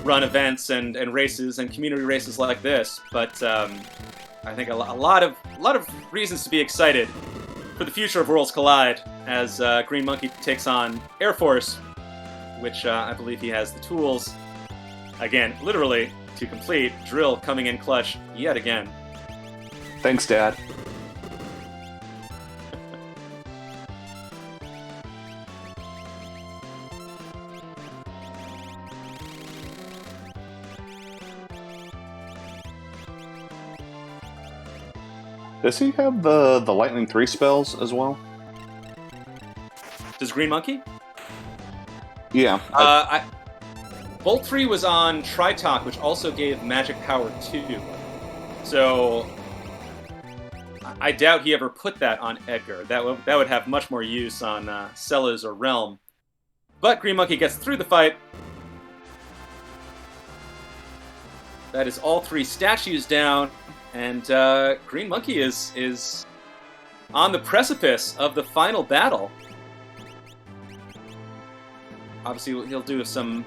run events and races and community races like this. But I think a lot of reasons to be excited for the future of Worlds Collide as Green Monkey takes on Air Force, which I believe he has the tools, again, literally, to complete. Drill coming in clutch yet again. Thanks, Dad. Does he have the Lightning 3 spells as well? Does Green Monkey? Yeah. Bolt 3 was on Tritalk, which also gave Magic Power 2. So I doubt he ever put that on Edgar. That would have much more use on Sellers or Realm. But Green Monkey gets through the fight. That is all 3 statues down, and Green Monkey is on the precipice of the final battle. Obviously, he'll do some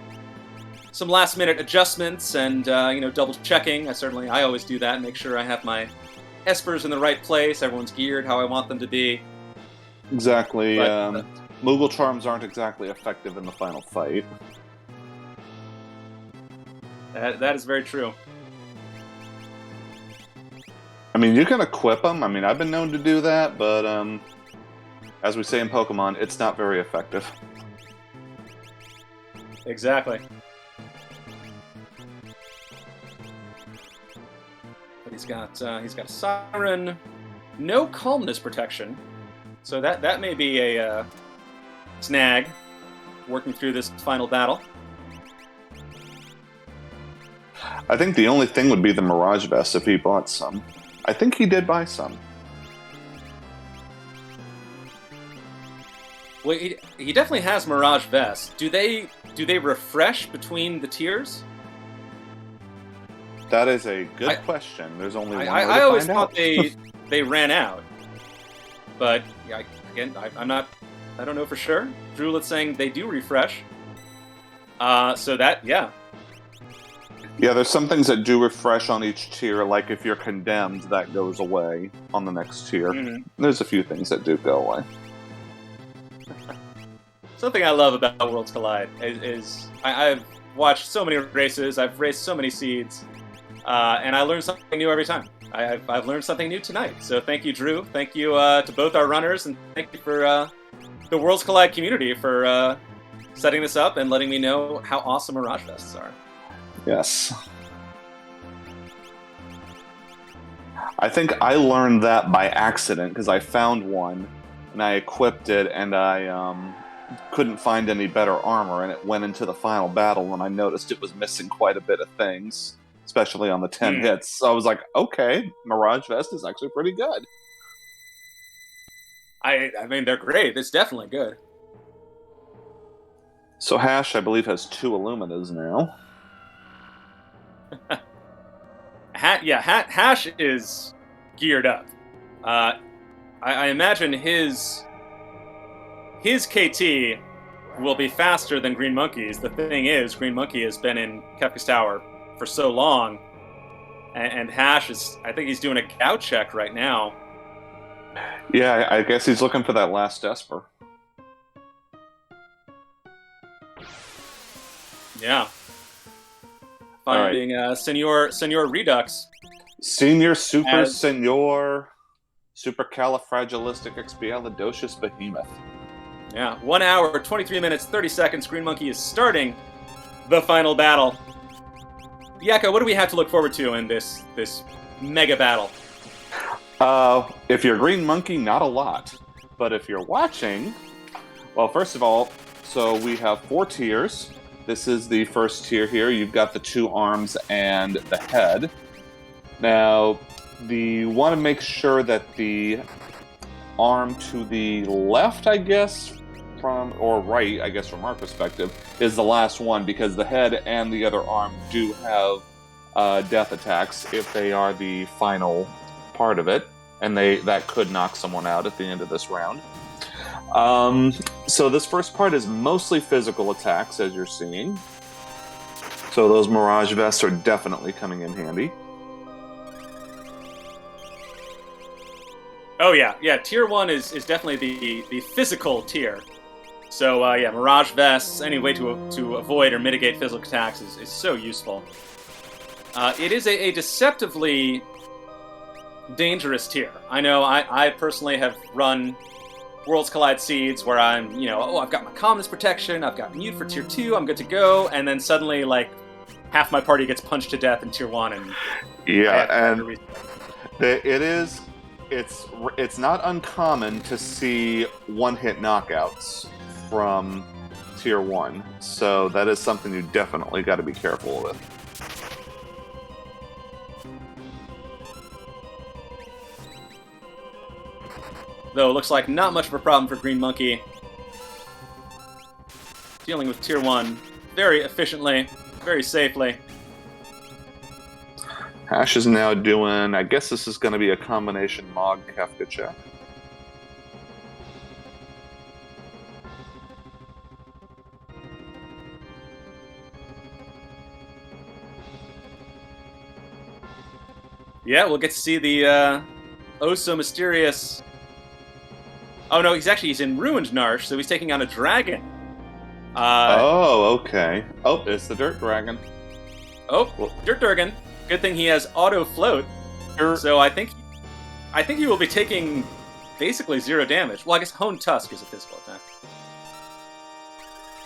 last-minute adjustments and double checking. I always do that, make sure I have my espers in the right place. Everyone's geared how I want them to be. Exactly. Moogle charms aren't exactly effective in the final fight. That is very true. I mean, you can equip them. I mean, I've been known to do that, but as we say in Pokemon, it's not very effective. Exactly. But he's got a Siren, no Calmness protection, so that may be a snag working through this final battle. I think the only thing would be the Mirage Vest if he bought some. I think he did buy some. Well, he definitely has Mirage Vest. Do they refresh between the tiers? That is a good question. There's only one way to I always find thought out. they ran out, but again, I don't know for sure. Drulet's saying they do refresh. So that, yeah. Yeah, there's some things that do refresh on each tier, like if you're condemned, that goes away on the next tier. Mm-hmm. There's a few things that do go away. Something I love about Worlds Collide is I've watched so many races, I've raced so many seeds, and I learn something new every time. I've learned something new tonight. So thank you, Drew. Thank you to both our runners, and thank you for the Worlds Collide community for setting this up and letting me know how awesome Mirage Vests are. Yes. I think I learned that by accident because I found one and I equipped it and I couldn't find any better armor and it went into the final battle and I noticed it was missing quite a bit of things, especially on the 10 hits. So I was like, okay, Mirage Vest is actually pretty good. I mean, they're great. It's definitely good. So Hash, I believe, has 2 Illuminas now. Hash is geared up. I imagine his KT will be faster than Green Monkey's. The thing is, Green Monkey has been in Kefka's Tower for so long, and Hash is, I think he's doing a gout check right now. Yeah, I guess he's looking for that last Esper. Yeah. Finding Senor Redux. Senior Super Senor Supercalifragilisticexpialidocious Behemoth. Yeah, 1 hour, 23 minutes, 30 seconds. Green Monkey is starting the final battle. Yakko, what do we have to look forward to in this mega battle? If you're Green Monkey, not a lot. But if you're watching, well, first of all, so we have 4 tiers. This is the first tier here. You've got the 2 arms and the head. Now, you want to make sure that the arm to the left, I guess, or right, I guess, from our perspective, is the last one, because the head and the other arm do have death attacks if they are the final part of it, and that could knock someone out at the end of this round. So this first part is mostly physical attacks, as you're seeing. So those Mirage Vests are definitely coming in handy. Oh yeah. Tier 1 is definitely the physical tier. So Mirage Vests, any way to avoid or mitigate physical attacks is so useful. It is a deceptively dangerous tier. I know I personally have run Worlds Collide seeds where I'm, I've got my Calmness protection, I've got Mute for tier 2, I'm good to go, and then suddenly, half my party gets punched to death in tier 1, and it's not uncommon to see one-hit knockouts from tier 1, so that is something you definitely got to be careful with. Though it looks like not much of a problem for Green Monkey. Dealing with Tier 1 very efficiently, very safely. Hash is now doing, I guess this is going to be a combination Mog Kefka check. Yeah, we'll get to see the oh so mysterious. Oh no, he's in Ruined Narsh, so he's taking on a dragon. Oh, okay. Oh, it's the Dirt Dragon. Oh, Dirt Dragon. Good thing he has auto float. So I think he will be taking basically 0 damage. Well, I guess Hone Tusk is a physical attack.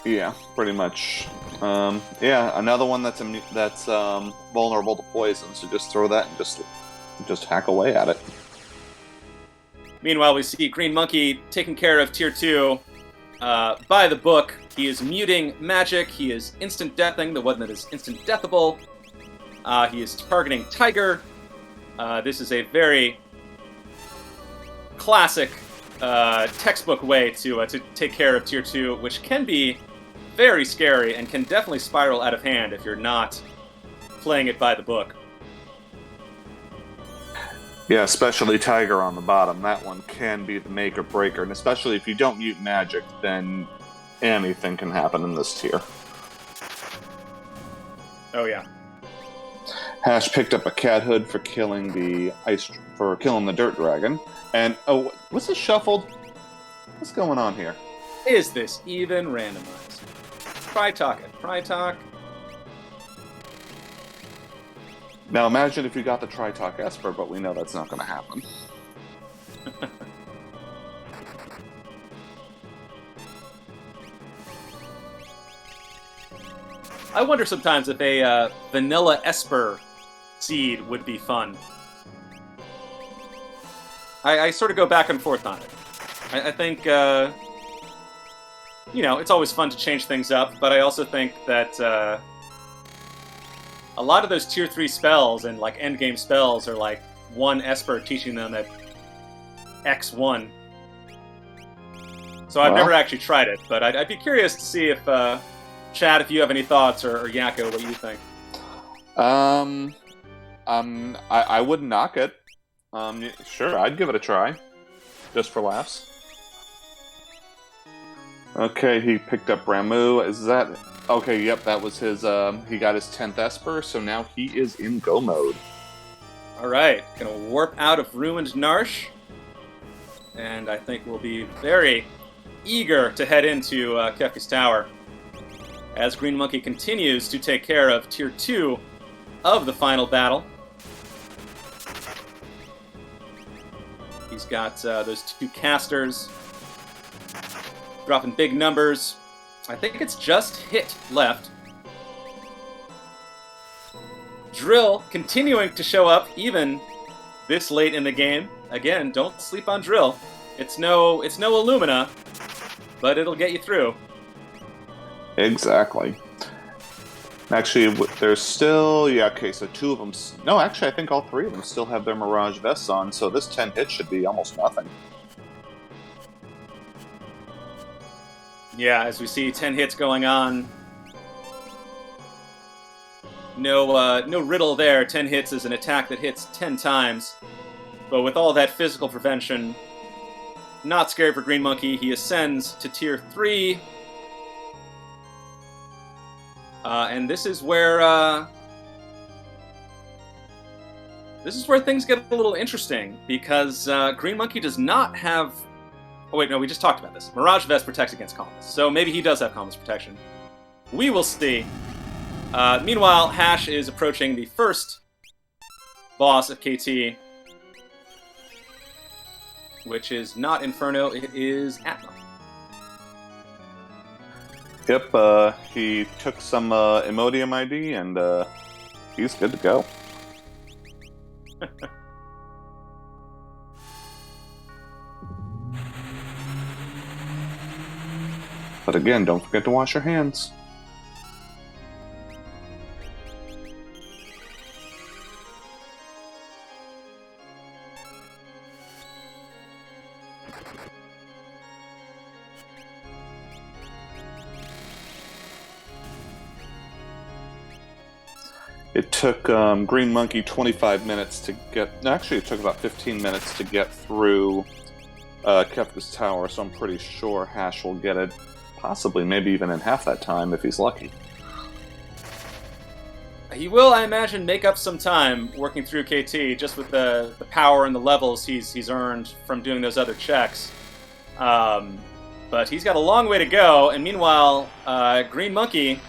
Yeah, pretty much. Yeah, another one that's vulnerable to poison. So just throw that and just hack away at it. Meanwhile, we see Green Monkey taking care of Tier 2 by the book. He is muting magic. He is instant deathing, the one that is instant deathable. He is targeting Tiger. This is a very classic textbook way to take care of Tier 2, which can be very scary and can definitely spiral out of hand if you're not playing it by the book. Yeah, especially Tiger on the bottom. That one can be the make or breaker, and especially if you don't mute magic, then anything can happen in this tier. Oh yeah. Hash picked up a cat hood for killing the Dirt Dragon, and oh, what's this shuffled? What's going on here? Is this even randomized? Pry talk. Now imagine if you got the Tri-Talk Esper, but we know that's not going to happen. I wonder sometimes if a vanilla Esper seed would be fun. I sort of go back and forth on it. I think, it's always fun to change things up, but I also think that a lot of those Tier 3 spells and like endgame spells are like one Esper teaching them at X1. So I've never actually tried it, but I'd be curious to see if, Chad, if you have any thoughts, or Yakko, what you think. I wouldn't knock it. Sure, I'd give it a try, just for laughs. Okay, he picked up Ramu. Is that... Okay, yep, that was his, he got his 10th Esper, so now he is in go mode. Alright, gonna warp out of Ruined Narsh. And I think we'll be very eager to head into Kefka's Tower, as Green Monkey continues to take care of Tier 2 of the final battle. He's got those 2 casters, dropping big numbers. I think it's just hit left. Drill continuing to show up even this late in the game. Again, don't sleep on Drill. It's no Illumina, but it'll get you through. Exactly. Actually, there's still... Yeah, okay, so 2 of them... No, actually, I think all 3 of them still have their Mirage Vests on, so this 10 hits should be almost nothing. Yeah, as we see 10 hits going on. No riddle there. 10 hits is an attack that hits 10 times. But with all that physical prevention, not scary for Green Monkey. He ascends to Tier 3. And this is where things get a little interesting, because Green Monkey does not have... Oh wait, no, we just talked about this. Mirage Vest protects against Columnus, so maybe he does have Columnus protection. We will see. Meanwhile, Hash is approaching the first boss of KT, which is not Inferno, it is Atma. Yep, he took some Imodium ID, and he's good to go. But again, don't forget to wash your hands. It took Green Monkey 25 minutes to get... Actually, it took about 15 minutes to get through Kefka's tower, so I'm pretty sure Hash will get it possibly, maybe even in half that time if he's lucky. He will, I imagine, make up some time working through KT, just with the power and the levels he's earned from doing those other checks. But he's got a long way to go, and meanwhile, Green Monkey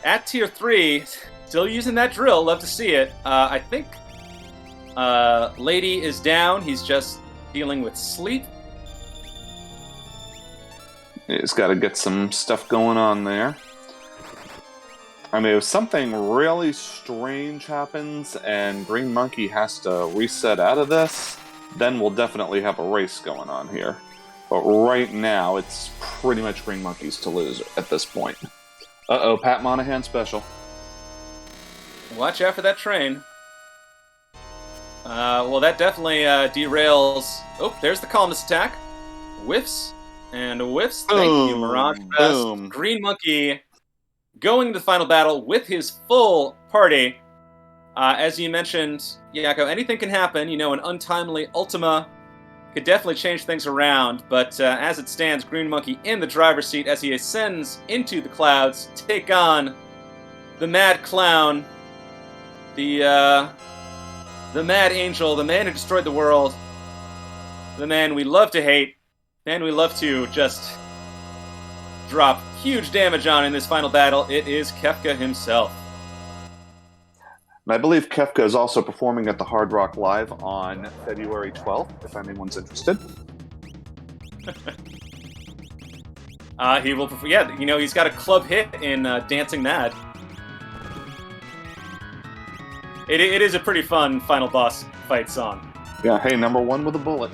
at Tier 3... Still using that drill. Love to see it. I think Lady is down. He's just dealing with sleep. He's got to get some stuff going on there. I mean, if something really strange happens and Green Monkey has to reset out of this, then we'll definitely have a race going on here. But right now, it's pretty much Green Monkey's to lose at this point. Uh-oh, Pat Monahan special. Watch out for that train. Well, that definitely derails... Oh, there's the columnist attack. Whiffs and whiffs. Thank you, Mirage Fest. Boom. Green Monkey going to the final battle with his full party. As you mentioned, Yakko, anything can happen. You know, an untimely Ultima could definitely change things around. But as it stands, Green Monkey in the driver's seat as he ascends into the clouds to take on the Mad Clown. The Mad Angel, the man who destroyed the world, the man we love to hate, man we love to just drop huge damage on in this final battle. It is Kefka himself. And I believe Kefka is also performing at the Hard Rock Live on February 12th, if anyone's interested. He will, yeah, you know, he's got a club hit in Dancing Mad. It is a pretty fun final boss fight song. Yeah, hey, number one with a bullet.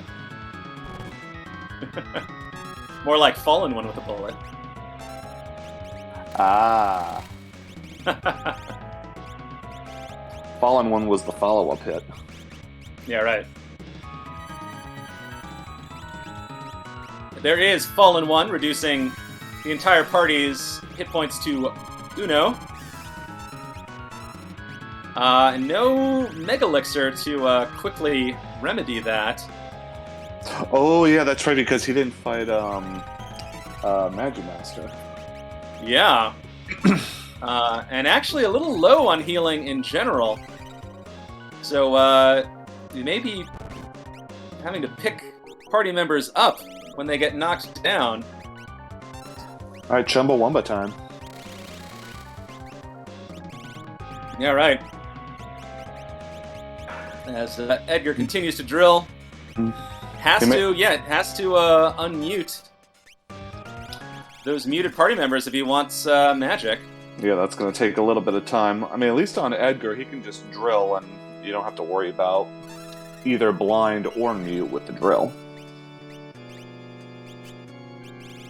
More like Fallen One with a bullet. Ah. Fallen One was the follow-up hit. Yeah, right. There is Fallen One, reducing the entire party's hit points to uno. No Mega Elixir to quickly remedy that. Oh, yeah, that's right, because he didn't fight Magic Master. Yeah. And actually a little low on healing in general. So, you may be having to pick party members up when they get knocked down. Alright, Chumbawamba time. Yeah, right. As Edgar continues to drill. Has to unmute those muted party members if he wants magic. Yeah, that's going to take a little bit of time. I mean, at least on Edgar, he can just drill and you don't have to worry about either blind or mute with the drill.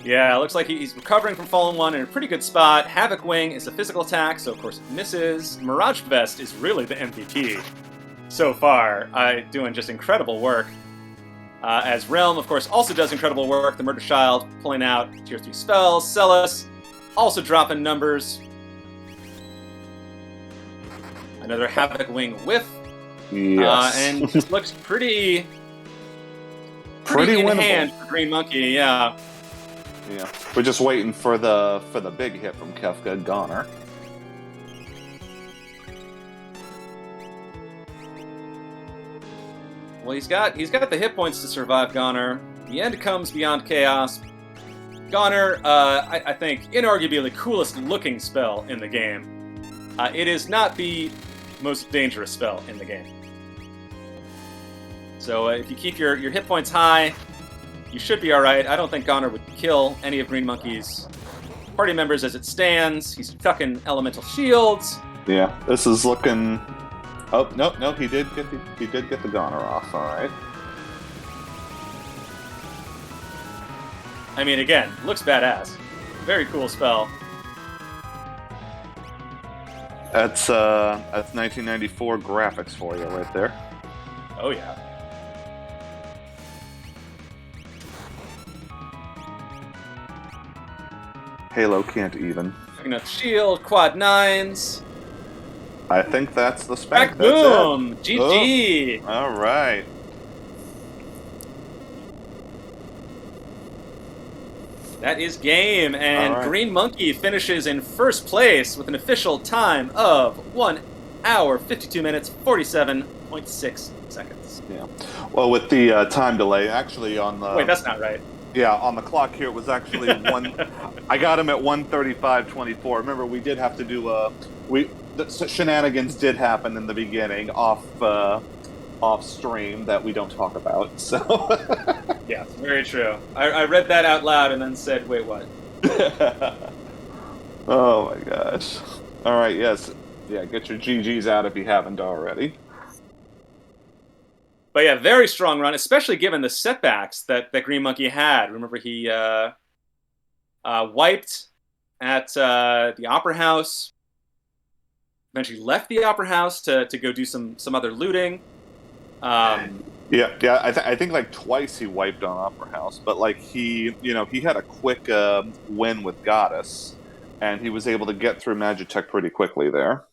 Yeah, it looks like he's recovering from Fallen One in a pretty good spot. Havoc Wing is a physical attack, so of course it misses. Mirage Vest is really the MVP so far, doing just incredible work. As Realm, of course, also does incredible work. The Murder Child pulling out Tier 3 spells. Celis also dropping numbers. Another Havoc Wing whiff. Yes. And just looks pretty in winnable. hand for Green Monkey, yeah. Yeah, we're just waiting for the big hit from Kefka, Goner. Well, he's got the hit points to survive Goner. The end comes beyond chaos. Goner, I think, inarguably the coolest looking spell in the game. It is not the most dangerous spell in the game. So if you keep your hit points high, you should be alright. I don't think Goner would kill any of Green Monkey's party members as it stands. He's chucking elemental shields. Yeah, this is looking... Oh, no, he did get the Goner off, alright. I mean, again, looks badass. Very cool spell. That's 1994 graphics for you right there. Oh, yeah. Halo can't even. Enough shield, quad 9s. I think that's the spec. Back That's boom! it. GG! Oh, all right. That is game, and All right. Green Monkey finishes in first place with an official time of 1 hour, 52 minutes, 47.6 seconds. Yeah. Well, with the time delay, actually on the Wait, that's not right. yeah on the clock here it was actually one. I got him at 1:35:24. Remember, we did have to do the shenanigans did happen in the beginning off stream that we don't talk about. So Yeah, it's very true. I read that out loud and then said, wait, what? oh my gosh. All right, yes. Yeah, get your GGs out if you haven't already. But yeah, very strong run, especially given the setbacks that Green Monkey had. Remember, he wiped at the Opera House, eventually left the Opera House to go do some other looting. Yeah. I think like twice he wiped on Opera House, but like he had a quick win with Goddess, and he was able to get through Magitech pretty quickly there.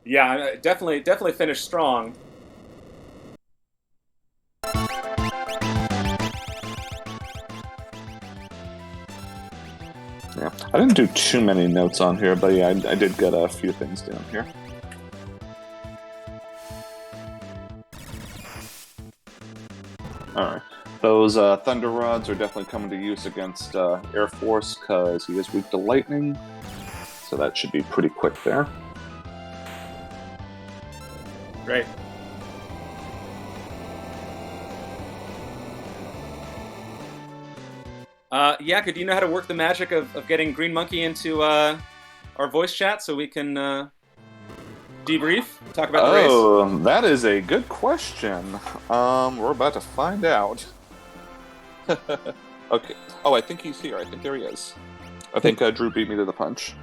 Yeah, definitely finished strong. Yeah, I didn't do too many notes on here, but yeah, I did get a few things down here. All right, those Thunder Rods are definitely coming to use against Air Force because he is weak to lightning, so that should be pretty quick there. Great. Yaka, do you know how to work the magic of getting Green Monkey into our voice chat so we can debrief, talk about the race? Oh, that is a good question. We're about to find out. Okay. Oh, I think he's here. I think there he is. I think Drew beat me to the punch.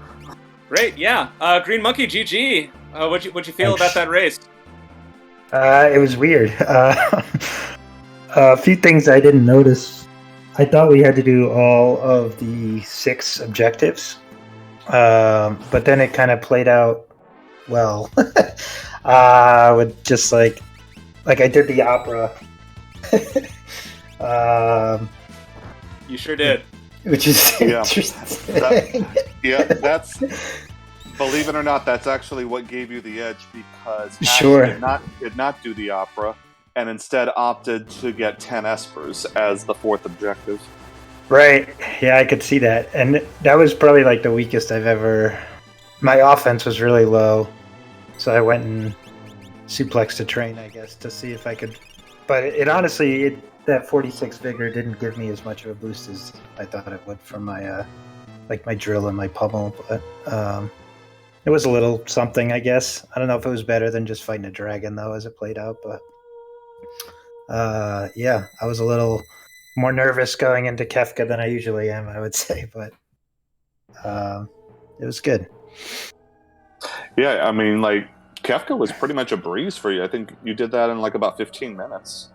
Great, yeah. Green Monkey, GG. What'd you feel about that race? It was weird. A few things I didn't notice. I thought we had to do all of the 6 objectives, but then it kind of played out well. With just like I did the opera. You sure did. Which is Yeah. interesting. That's believe it or not, that's actually what gave you the edge because Ash Sure. did not do the opera and instead opted to get 10 espers as the 4th objective. Right. Yeah, I could see that. And that was probably like the weakest I've ever... My offense was really low. So I went and suplexed a train, I guess, to see if I could... But it honestly, that 46 vigor didn't give me as much of a boost as I thought it would from my my drill and my pummel. But it was a little something, I guess. I don't know if it was better than just fighting a dragon, though, as it played out. But yeah, I was a little more nervous going into Kefka than I usually am, I would say. But it was good. Yeah, I mean, like, Kefka was pretty much a breeze for you. I think you did that in like about 15 minutes.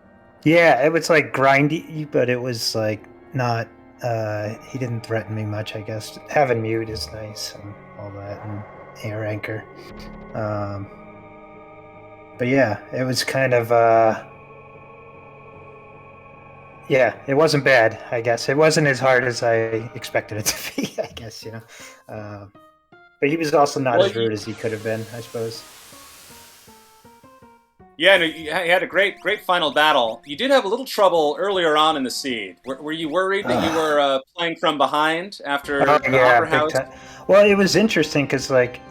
Yeah, it was like grindy, but it was like not... he didn't threaten me much, I guess. Having mute is nice and all that, and air anchor. But yeah, it was kind of... yeah, it wasn't bad, I guess. It wasn't as hard as I expected it to be, I guess, you know. But he was also not as rude as he could have been, I suppose. Yeah, no, you had a great final battle. You did have a little trouble earlier on in the seed. Were you worried that you were playing from behind after the Opera House? Well, it was interesting because, like,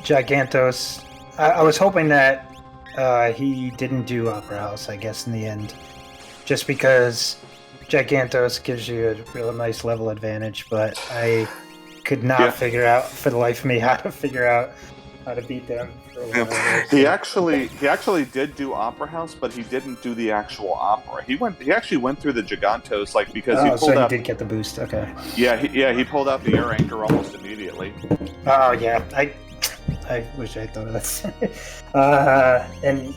Gigantos... I was hoping that he didn't do Opera House, I guess, in the end. Just because Gigantos gives you a real nice level advantage, but I could not figure out, for the life of me, how to beat them. He actually did do Opera House, but he didn't do the actual opera. He actually went through the Gigantos, like, because he pulled out... he did get the boost, okay. Yeah, he pulled out the air anchor almost immediately. Oh, yeah. I wish I thought of that. And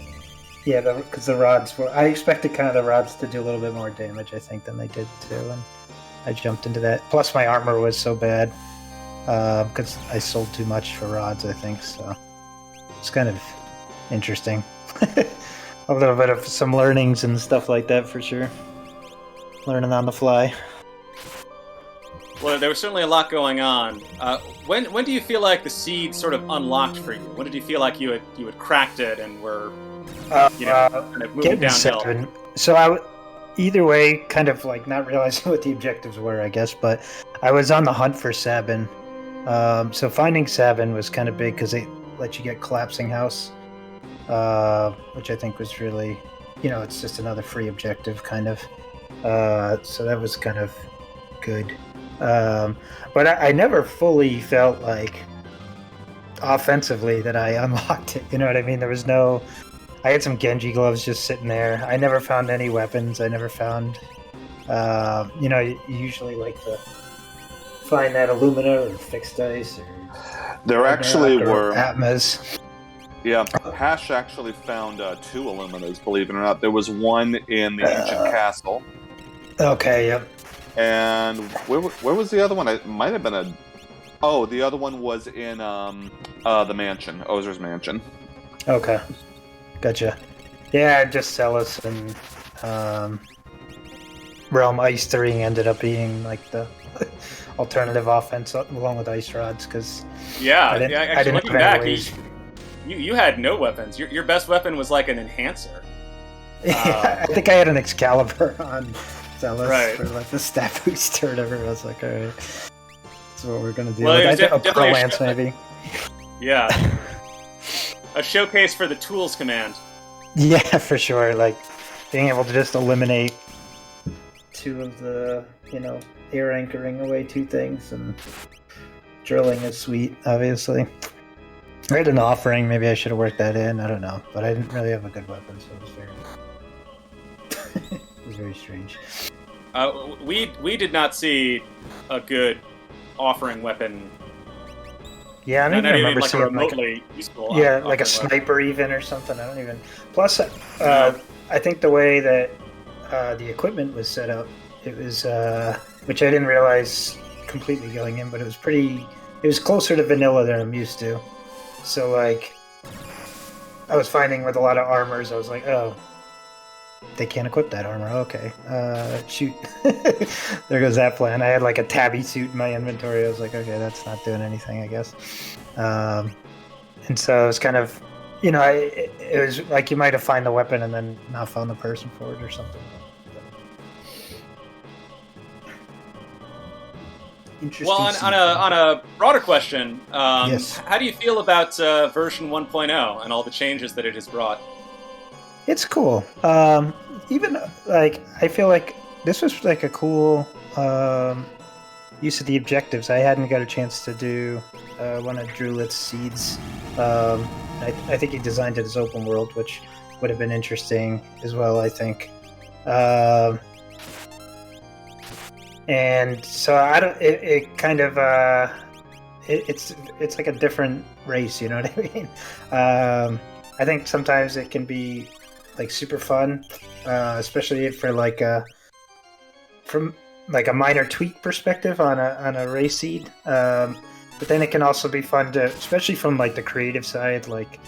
Yeah, because the rods were. I expected kind of the rods to do a little bit more damage, I think, than they did too, and I jumped into that. Plus, my armor was so bad because I sold too much for rods, I think. So it's kind of interesting. A little bit of some learnings and stuff like that for sure. Learning on the fly. Well, there was certainly a lot going on. When do you feel like the seed sort of unlocked for you? When did you feel like you had cracked it and were kind of moving downhill? 7. So either way, kind of like not realizing what the objectives were, I guess. But I was on the hunt for Sabin. So finding Sabin was kind of big because they let you get Collapsing House, which I think was really, it's just another free objective kind of. So that was kind of good. But I never fully felt like offensively that I unlocked it. You know what I mean? There was no. I had some Genji gloves just sitting there. I never found any weapons. I never found. You usually like to find that Illumina or fixed dice or. There actually were Atmas. Yeah, Hash actually found 2 Illuminas, believe it or not. There was one in the ancient castle. Okay, yep. And where was the other one? It might have been the other one was in the mansion, Ozer's mansion. Okay, gotcha. Yeah, just Celis and Realm Ice 3 ended up being like the alternative offense along with Ice Rods because actually looking back, you had no weapons. Your best weapon was like an enhancer. Yeah, I think I had an Excalibur on Celis right. for like the stat boost or whatever. I was like, all right, that's what we're gonna do. Well, like, it was definitely a Lance, maybe. Yeah, a showcase for the tools command. Yeah, for sure. Like being able to just eliminate 2 of the, air anchoring away 2 things, and drilling is sweet, obviously. I had an offering, maybe I should have worked that in, I don't know. But I didn't really have a good weapon, so it was it was very strange. We did not see a good offering weapon. Yeah, I don't even remember like seeing a remotely useful. Yeah, like a sniper weapon. Even or something. I don't even. Plus, I think the way that the equipment was set up, it was, which I didn't realize completely going in, but it was pretty. It was closer to vanilla than I'm used to. So like, I was finding with a lot of armors, I was like, oh, they can't equip that armor. Okay, shoot. There goes that plan. I had like a tabby suit in my inventory. I was like, okay, that's not doing anything, I guess. And so it was kind of, it was like you might have found the weapon and then not found the person for it or something. Well, on a broader question, yes. How do you feel about version 1.0 and all the changes that it has brought? It's cool. Even like I feel like this was like a cool use of the objectives. I hadn't got a chance to do one of Drulit's seeds. I think he designed it as open world, which would have been interesting as well, I think. And so I don't. It kind of it's like a different race. You know what I mean? I think sometimes it can be like super fun, especially for like from like a minor tweak perspective on a race seed. But then it can also be fun to, especially from like the creative side, like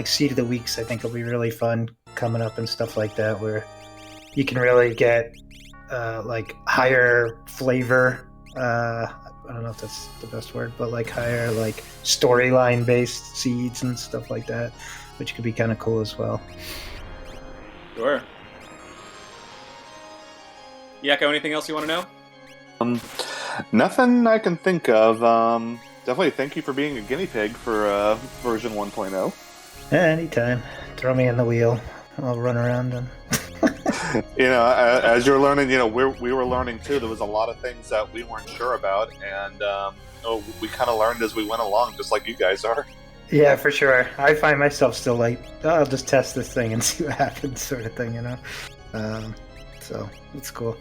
Seed of the Weeks. I think will be really fun coming up and stuff like that, where you can really get like higher flavor. I don't know if that's the best word, but like higher like storyline based seeds and stuff like that, which could be kind of cool as well. Sure. Yakko, anything else you want to know? Nothing I can think of. Definitely thank you for being a guinea pig for version 1.0. Anytime. Throw me in the wheel. I'll run around and... as you're learning, we were learning too. There was a lot of things that we weren't sure about, and we kind of learned as we went along, just like you guys are. Yeah, for sure. I find myself still like, I'll just test this thing and see what happens, sort of thing, So it's cool.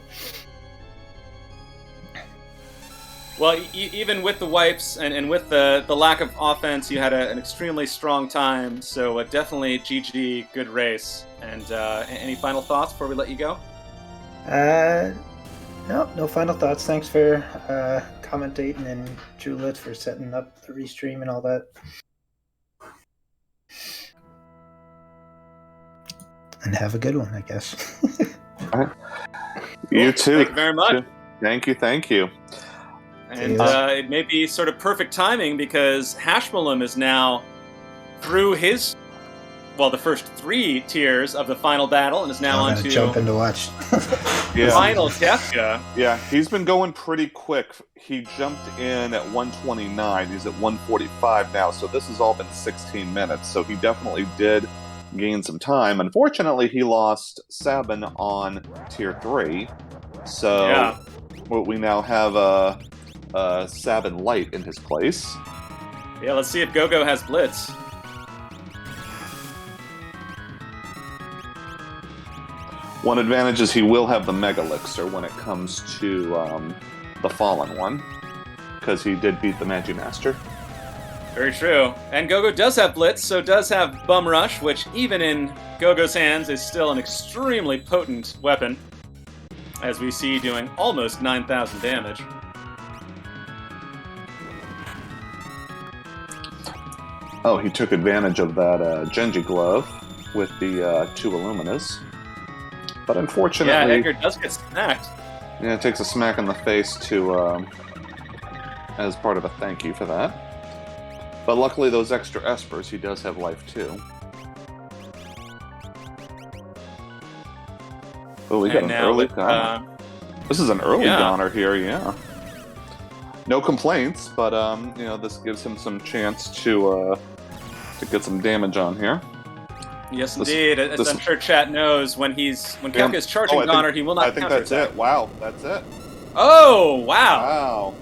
Well, even with the wipes and with the lack of offense, you had an extremely strong time. So definitely GG, good race. And any final thoughts before we let you go? No final thoughts. Thanks for commentating, and Juliet for setting up the restream and all that. And have a good one, I guess. You too. Thank you very much. Thank you. And it may be sort of perfect timing because Hashmalum is now through the first 3 tiers of the final battle and is now on to jump in to watch. The final Kefka. Yeah, he's been going pretty quick. He jumped in at 129. He's at 145 now, so this has all been 16 minutes. So he definitely did gain some time. Unfortunately, he lost Sabin on tier 3. So we now have Sabin Light in his place. Yeah, let's see if Gogo has Blitz. One advantage is he will have the Mega Elixir when it comes to the Fallen one, because he did beat the Magimaster. Very true. And Gogo does have Blitz, so does have Bum Rush, which even in Gogo's hands is still an extremely potent weapon, as we see doing almost 9,000 damage. Oh, he took advantage of that Genji glove with the 2 Illuminas. But unfortunately... Yeah, Edgar does get smacked. Yeah, it takes a smack in the face to as part of a thank you for that. But luckily those extra Espers, he does have life too. Oh, we got an early goner. This is an early goner here, yeah. No complaints, but this gives him some chance to get some damage on here. Yes, indeed. As I'm sure chat knows, when Kefka is charging Goner, he will not counter. I think that's it. Wow, that's it. Oh, wow.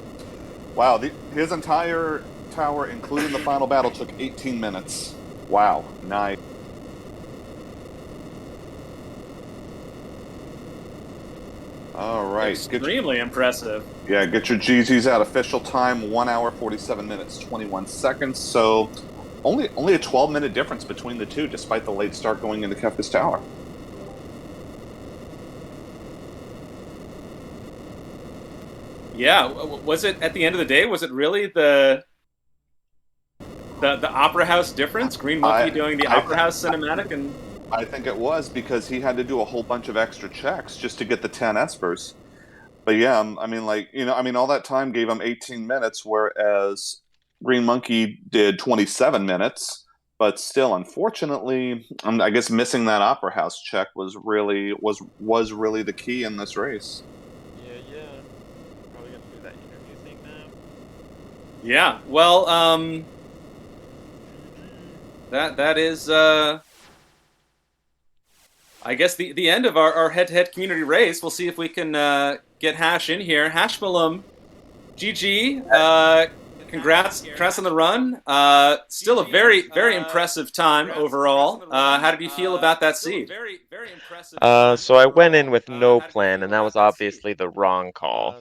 Wow, his entire tower, including the final battle, took 18 minutes. Wow, nice. All right. Extremely impressive. Yeah, get your GGs out. Official time, 1 hour, 47 minutes, 21 seconds. So only a 12-minute difference between the two, despite the late start going into Kefka's tower. Yeah, was it, at the end of the day, was it really the Opera House difference? Green Monkey doing the Opera House cinematic? And I think it was, because he had to do a whole bunch of extra checks just to get the 10 Espers. But yeah, all that time gave him 18 minutes, whereas Green Monkey did 27 minutes. But still, unfortunately, I guess missing that Opera House check was really the key in this race. Yeah. Probably gonna do that interview thing now. Yeah, well, that is I guess the end of our head-to-head community race. We'll see if we can get Hash in here. Hashmalum, GG. Congrats on the run. Still a very, very impressive time overall. How did you feel about that seed? So I went in with no plan, and that was obviously the wrong call.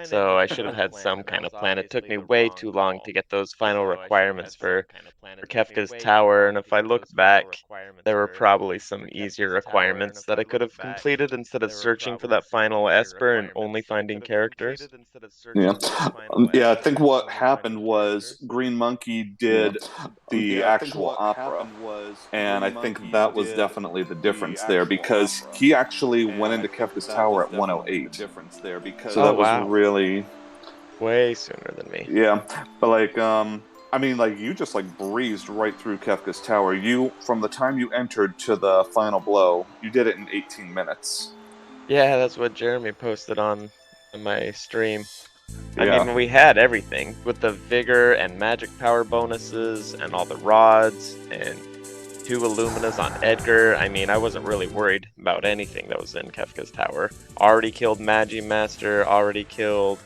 So I should have had some kind of plan. It took me way too long to get those final requirements for Kefka's tower, and if I look back, there were probably some easier requirements that I could have completed instead of searching for that final Esper and only finding characters. Yeah, I think what happened was Green Monkey did the actual opera, and I think that was definitely the difference there, because he actually went into Kefka's tower at 108. So that was really way sooner than me. Yeah, but you just breezed right through Kefka's tower. From the time you entered to the final blow, you did it in 18 minutes. Yeah, that's what Jeremy posted on my stream. I mean, we had everything with the vigor and magic power bonuses and all the rods and 2 Illuminas on Edgar. I mean, I wasn't really worried about anything that was in Kefka's tower. Already killed Magimaster, already killed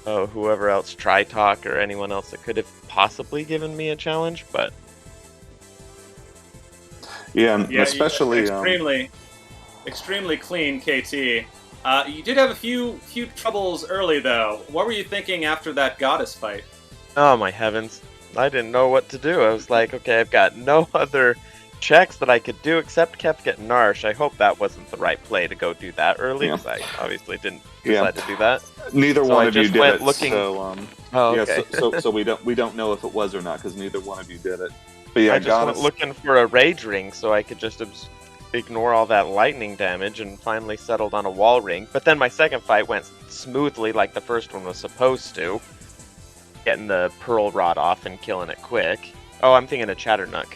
whoever else, Tritalk or anyone else that could have possibly given me a challenge, but especially extremely clean KT. You did have a few troubles early, though. What were you thinking after that goddess fight? Oh my heavens. I didn't know what to do. I was like, okay, I've got no other checks that I could do except Kefka and Narsh. I hope that wasn't the right play to go do that early, Yeah. because I obviously didn't Yeah. decide to do that. Neither So one I of you just did went it. looking- So Oh, yeah. okay. So we don't know if it was or not because neither one of you did it. But yeah, I just went goddess. looking for a rage ring so I could just ignore all that lightning damage and finally settled on a wall ring. But then my second fight went smoothly like the first one was supposed to. Getting the pearl rod off and killing it quick. Oh, I'm thinking of Chatternook.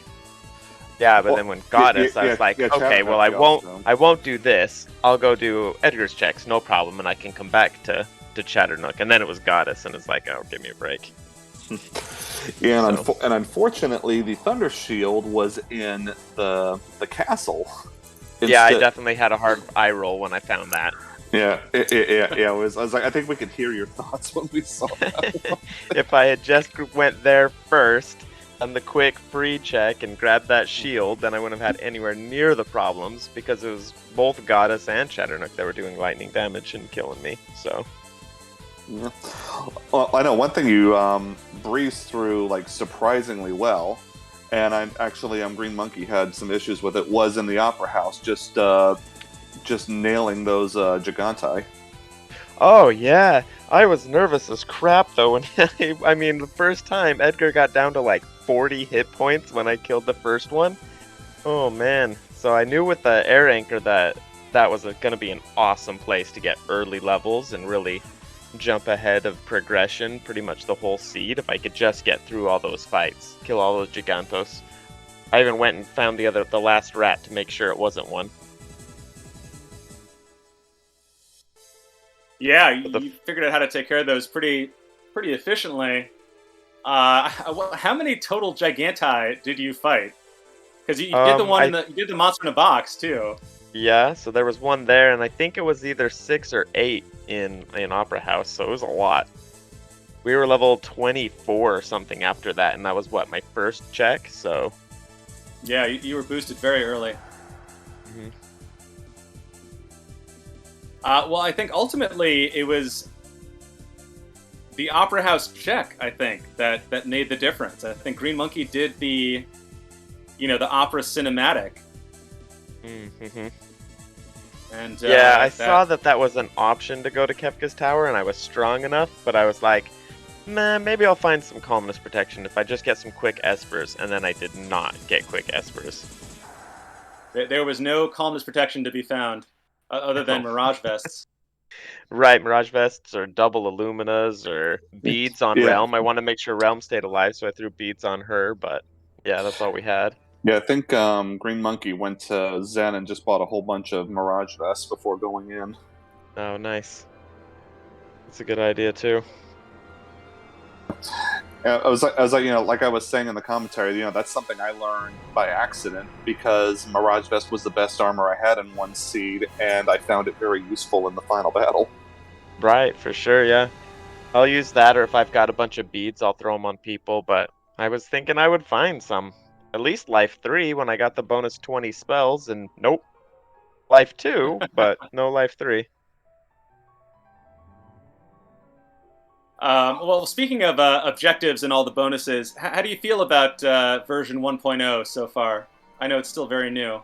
Yeah, but Well, then when Goddess, I was like, yeah, okay, well I Chatternook won't do this. I'll go do Edgar's checks, no problem, and I can come back to Chatternook. And then it was Goddess, and it's like, oh, give me a break. Yeah, and, So- and unfortunately, the Thunder Shield was in the castle. Yeah, I Instead- definitely had a hard eye roll when I found that. Yeah, yeah. I was like, I think we could hear your thoughts when we saw that. If I had just went there first, done the quick free check and grabbed that shield, then I wouldn't have had anywhere near the problems because it was both Goddess and Chatternook that were doing lightning damage and killing me. So Yeah. Well, I know one thing you breezed through like surprisingly well, and Green Monkey had some issues with it. Was in the Opera House, just nailing those Giganti. oh yeah, I was nervous as crap though when I mean the first time Edgar got down to like 40 hit points when I killed the first one. Oh man. So I knew with the air anchor that was going to be an awesome place to get early levels and really jump ahead of progression pretty much the whole seed if I could just get through all those fights, kill all those Gigantos. I even went and found the last rat to make sure it wasn't one. Yeah, you figured out how to take care of those pretty efficiently. How many total Giganti did you fight? Because you did the one you did the monster in a box too. Yeah, so there was one there, and I think it was either 6 or 8 in Opera House, so it was a lot. We were level 24 or something after that, and that was my first check, so... Yeah, you were boosted very early. Mhm. Well, I think ultimately it was the Opera House check, I think, that made the difference. I think Green Monkey did the opera cinematic. Mm-hmm. And yeah, I saw that was an option to go to Kefka's Tower, and I was strong enough, but I was like, nah, maybe I'll find some calmness protection if I just get some quick espers, and then I did not get quick espers. There was no calmness protection to be found, other than Mirage Vests. Right, Mirage Vests or double Illuminas or beads on Yeah. Realm. I want to make sure Realm stayed alive, so I threw beads on her, but yeah, that's all we had. Yeah, I think Green Monkey went to Zen and just bought a whole bunch of Mirage Vests before going in. Oh, nice. That's a good idea, too. I was like, like I was saying in the commentary, that's something I learned by accident because Mirage Vest was the best armor I had in one seed, and I found it very useful in the final battle. Right, for sure, yeah. I'll use that, or if I've got a bunch of beads, I'll throw them on people, but I was thinking I would find some. At least Life 3 when I got the bonus 20 spells, and nope. Life 2, but no Life 3. Well, speaking of objectives and all the bonuses, how do you feel about version 1.0 so far? I know it's still very new.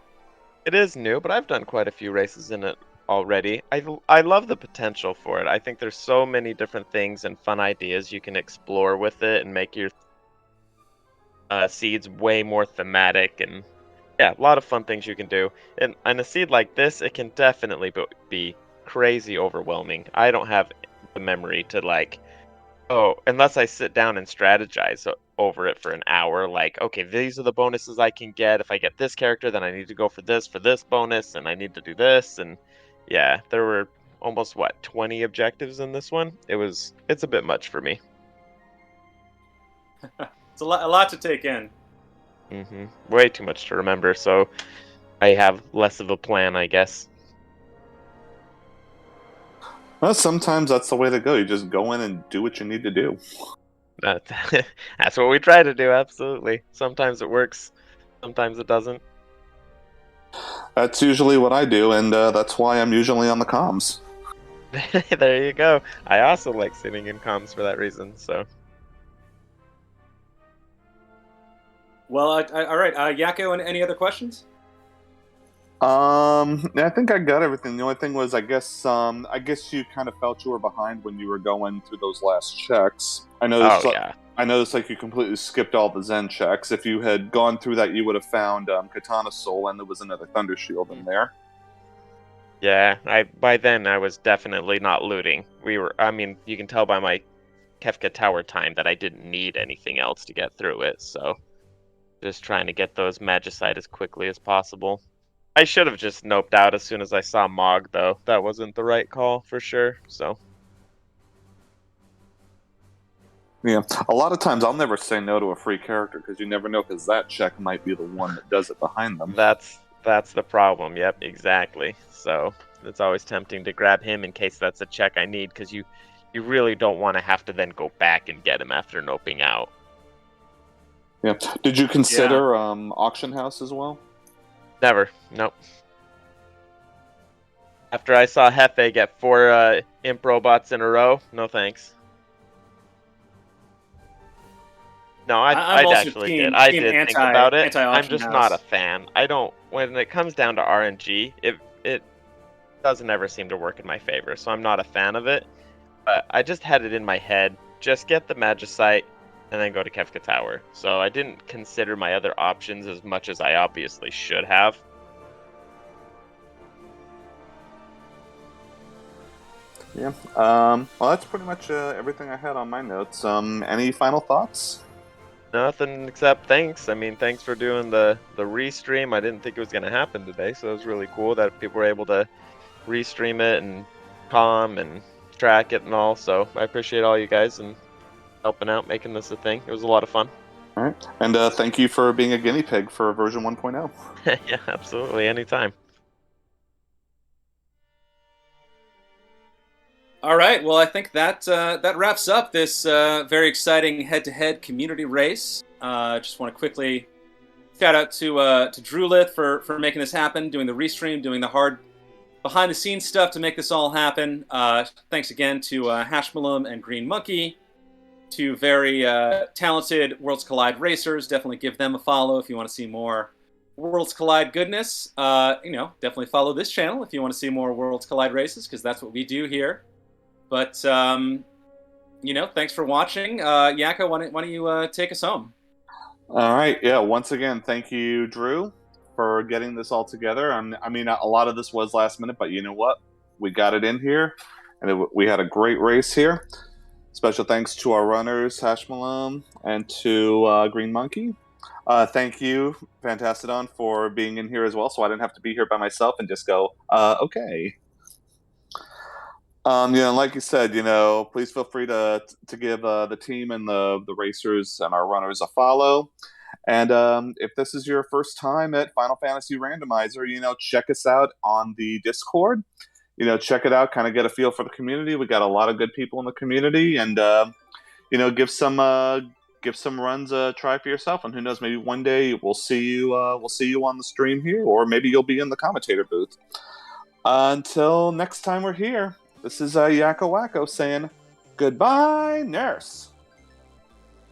It is new, but I've done quite a few races in it already. I love the potential for it. I think there's so many different things and fun ideas you can explore with it and make your seeds way more thematic, and yeah, a lot of fun things you can do. And a seed like this, it can definitely be crazy overwhelming. I don't have the memory to unless I sit down and strategize over it for an hour, like, okay, these are the bonuses I can get. If I get this character, then I need to go for this bonus, and I need to do this. And yeah, there were almost 20 objectives in this one. It's a bit much for me. It's a lot to take in. Way too much to remember, so I have less of a plan, I guess. Well, sometimes that's the way to go. You just go in and do what you need to do. That's what we try to do, absolutely. Sometimes it works, sometimes it doesn't. That's usually what I do, and that's why I'm usually on the comms. There you go. I also like sitting in comms for that reason. So Well, all right, Yakko, and any other questions? I think I got everything. The only thing was, I guess you kind of felt you were behind when you were going through those last checks. oh yeah. I noticed like you completely skipped all the Zen checks. If you had gone through that, you would have found Katana Soul, and there was another Thunder Shield in there. Yeah, by then I was definitely not looting. I mean, you can tell by my Kefka Tower time that I didn't need anything else to get through it, so just trying to get those Magicite as quickly as possible. I should have just noped out as soon as I saw Mog, though. That wasn't the right call for sure, so. Yeah, a lot of times I'll never say no to a free character because you never know, because that check might be the one that does it behind them. That's the problem. Yep, exactly. So it's always tempting to grab him in case that's a check I need, because you really don't want to have to then go back and get him after noping out. Yeah. Did you consider Auction House as well? Never. Nope. After I saw Hefe get 4 imp robots in a row, no thanks. No, I actually did. I did think about it. I'm just not a fan. I don't. When it comes down to RNG, it doesn't ever seem to work in my favor, so I'm not a fan of it. But I just had it in my head, just get the Magicite and then go to Kefka Tower. So I didn't consider my other options as much as I obviously should have. Yeah. Well, that's pretty much everything I had on my notes. Any final thoughts? Nothing except thanks. I mean, thanks for doing the restream. I didn't think it was going to happen today, so it was really cool that people were able to restream it and calm and track it and all. So I appreciate all you guys and helping out, making this a thing. It was a lot of fun. All right. And thank you for being a guinea pig for version 1.0. Yeah, absolutely. Anytime. All right. Well, I think that that wraps up this very exciting head-to-head community race. Just want to quickly shout out to Drewlith for making this happen, doing the restream, doing the hard behind-the-scenes stuff to make this all happen. Thanks again to Hashmalum and Green Monkey, two very talented Worlds Collide racers. Definitely give them a follow if you want to see more Worlds Collide goodness. Definitely follow this channel if you want to see more Worlds Collide races, because that's what we do here. But, thanks for watching. Yakko, why don't you take us home? All right. Yeah. Once again, thank you, Drew, for getting this all together. I mean, a lot of this was last minute, but you know what? We got it in here, and we had a great race here. Special thanks to our runners, Hashmalum, and to Green Monkey. Thank you, Fantastodon, for being in here as well, so I didn't have to be here by myself and just go, okay. Like you said, please feel free to give the team and the racers and our runners a follow. And if this is your first time at Final Fantasy Randomizer, check us out on the Discord. Check it out, kind of get a feel for the community. We got a lot of good people in the community, and give some runs a try for yourself. And who knows, maybe one day we'll see you on the stream here, or maybe you'll be in the commentator booth. Until next time we're here. This is Yakko Wacko saying goodbye, nurse.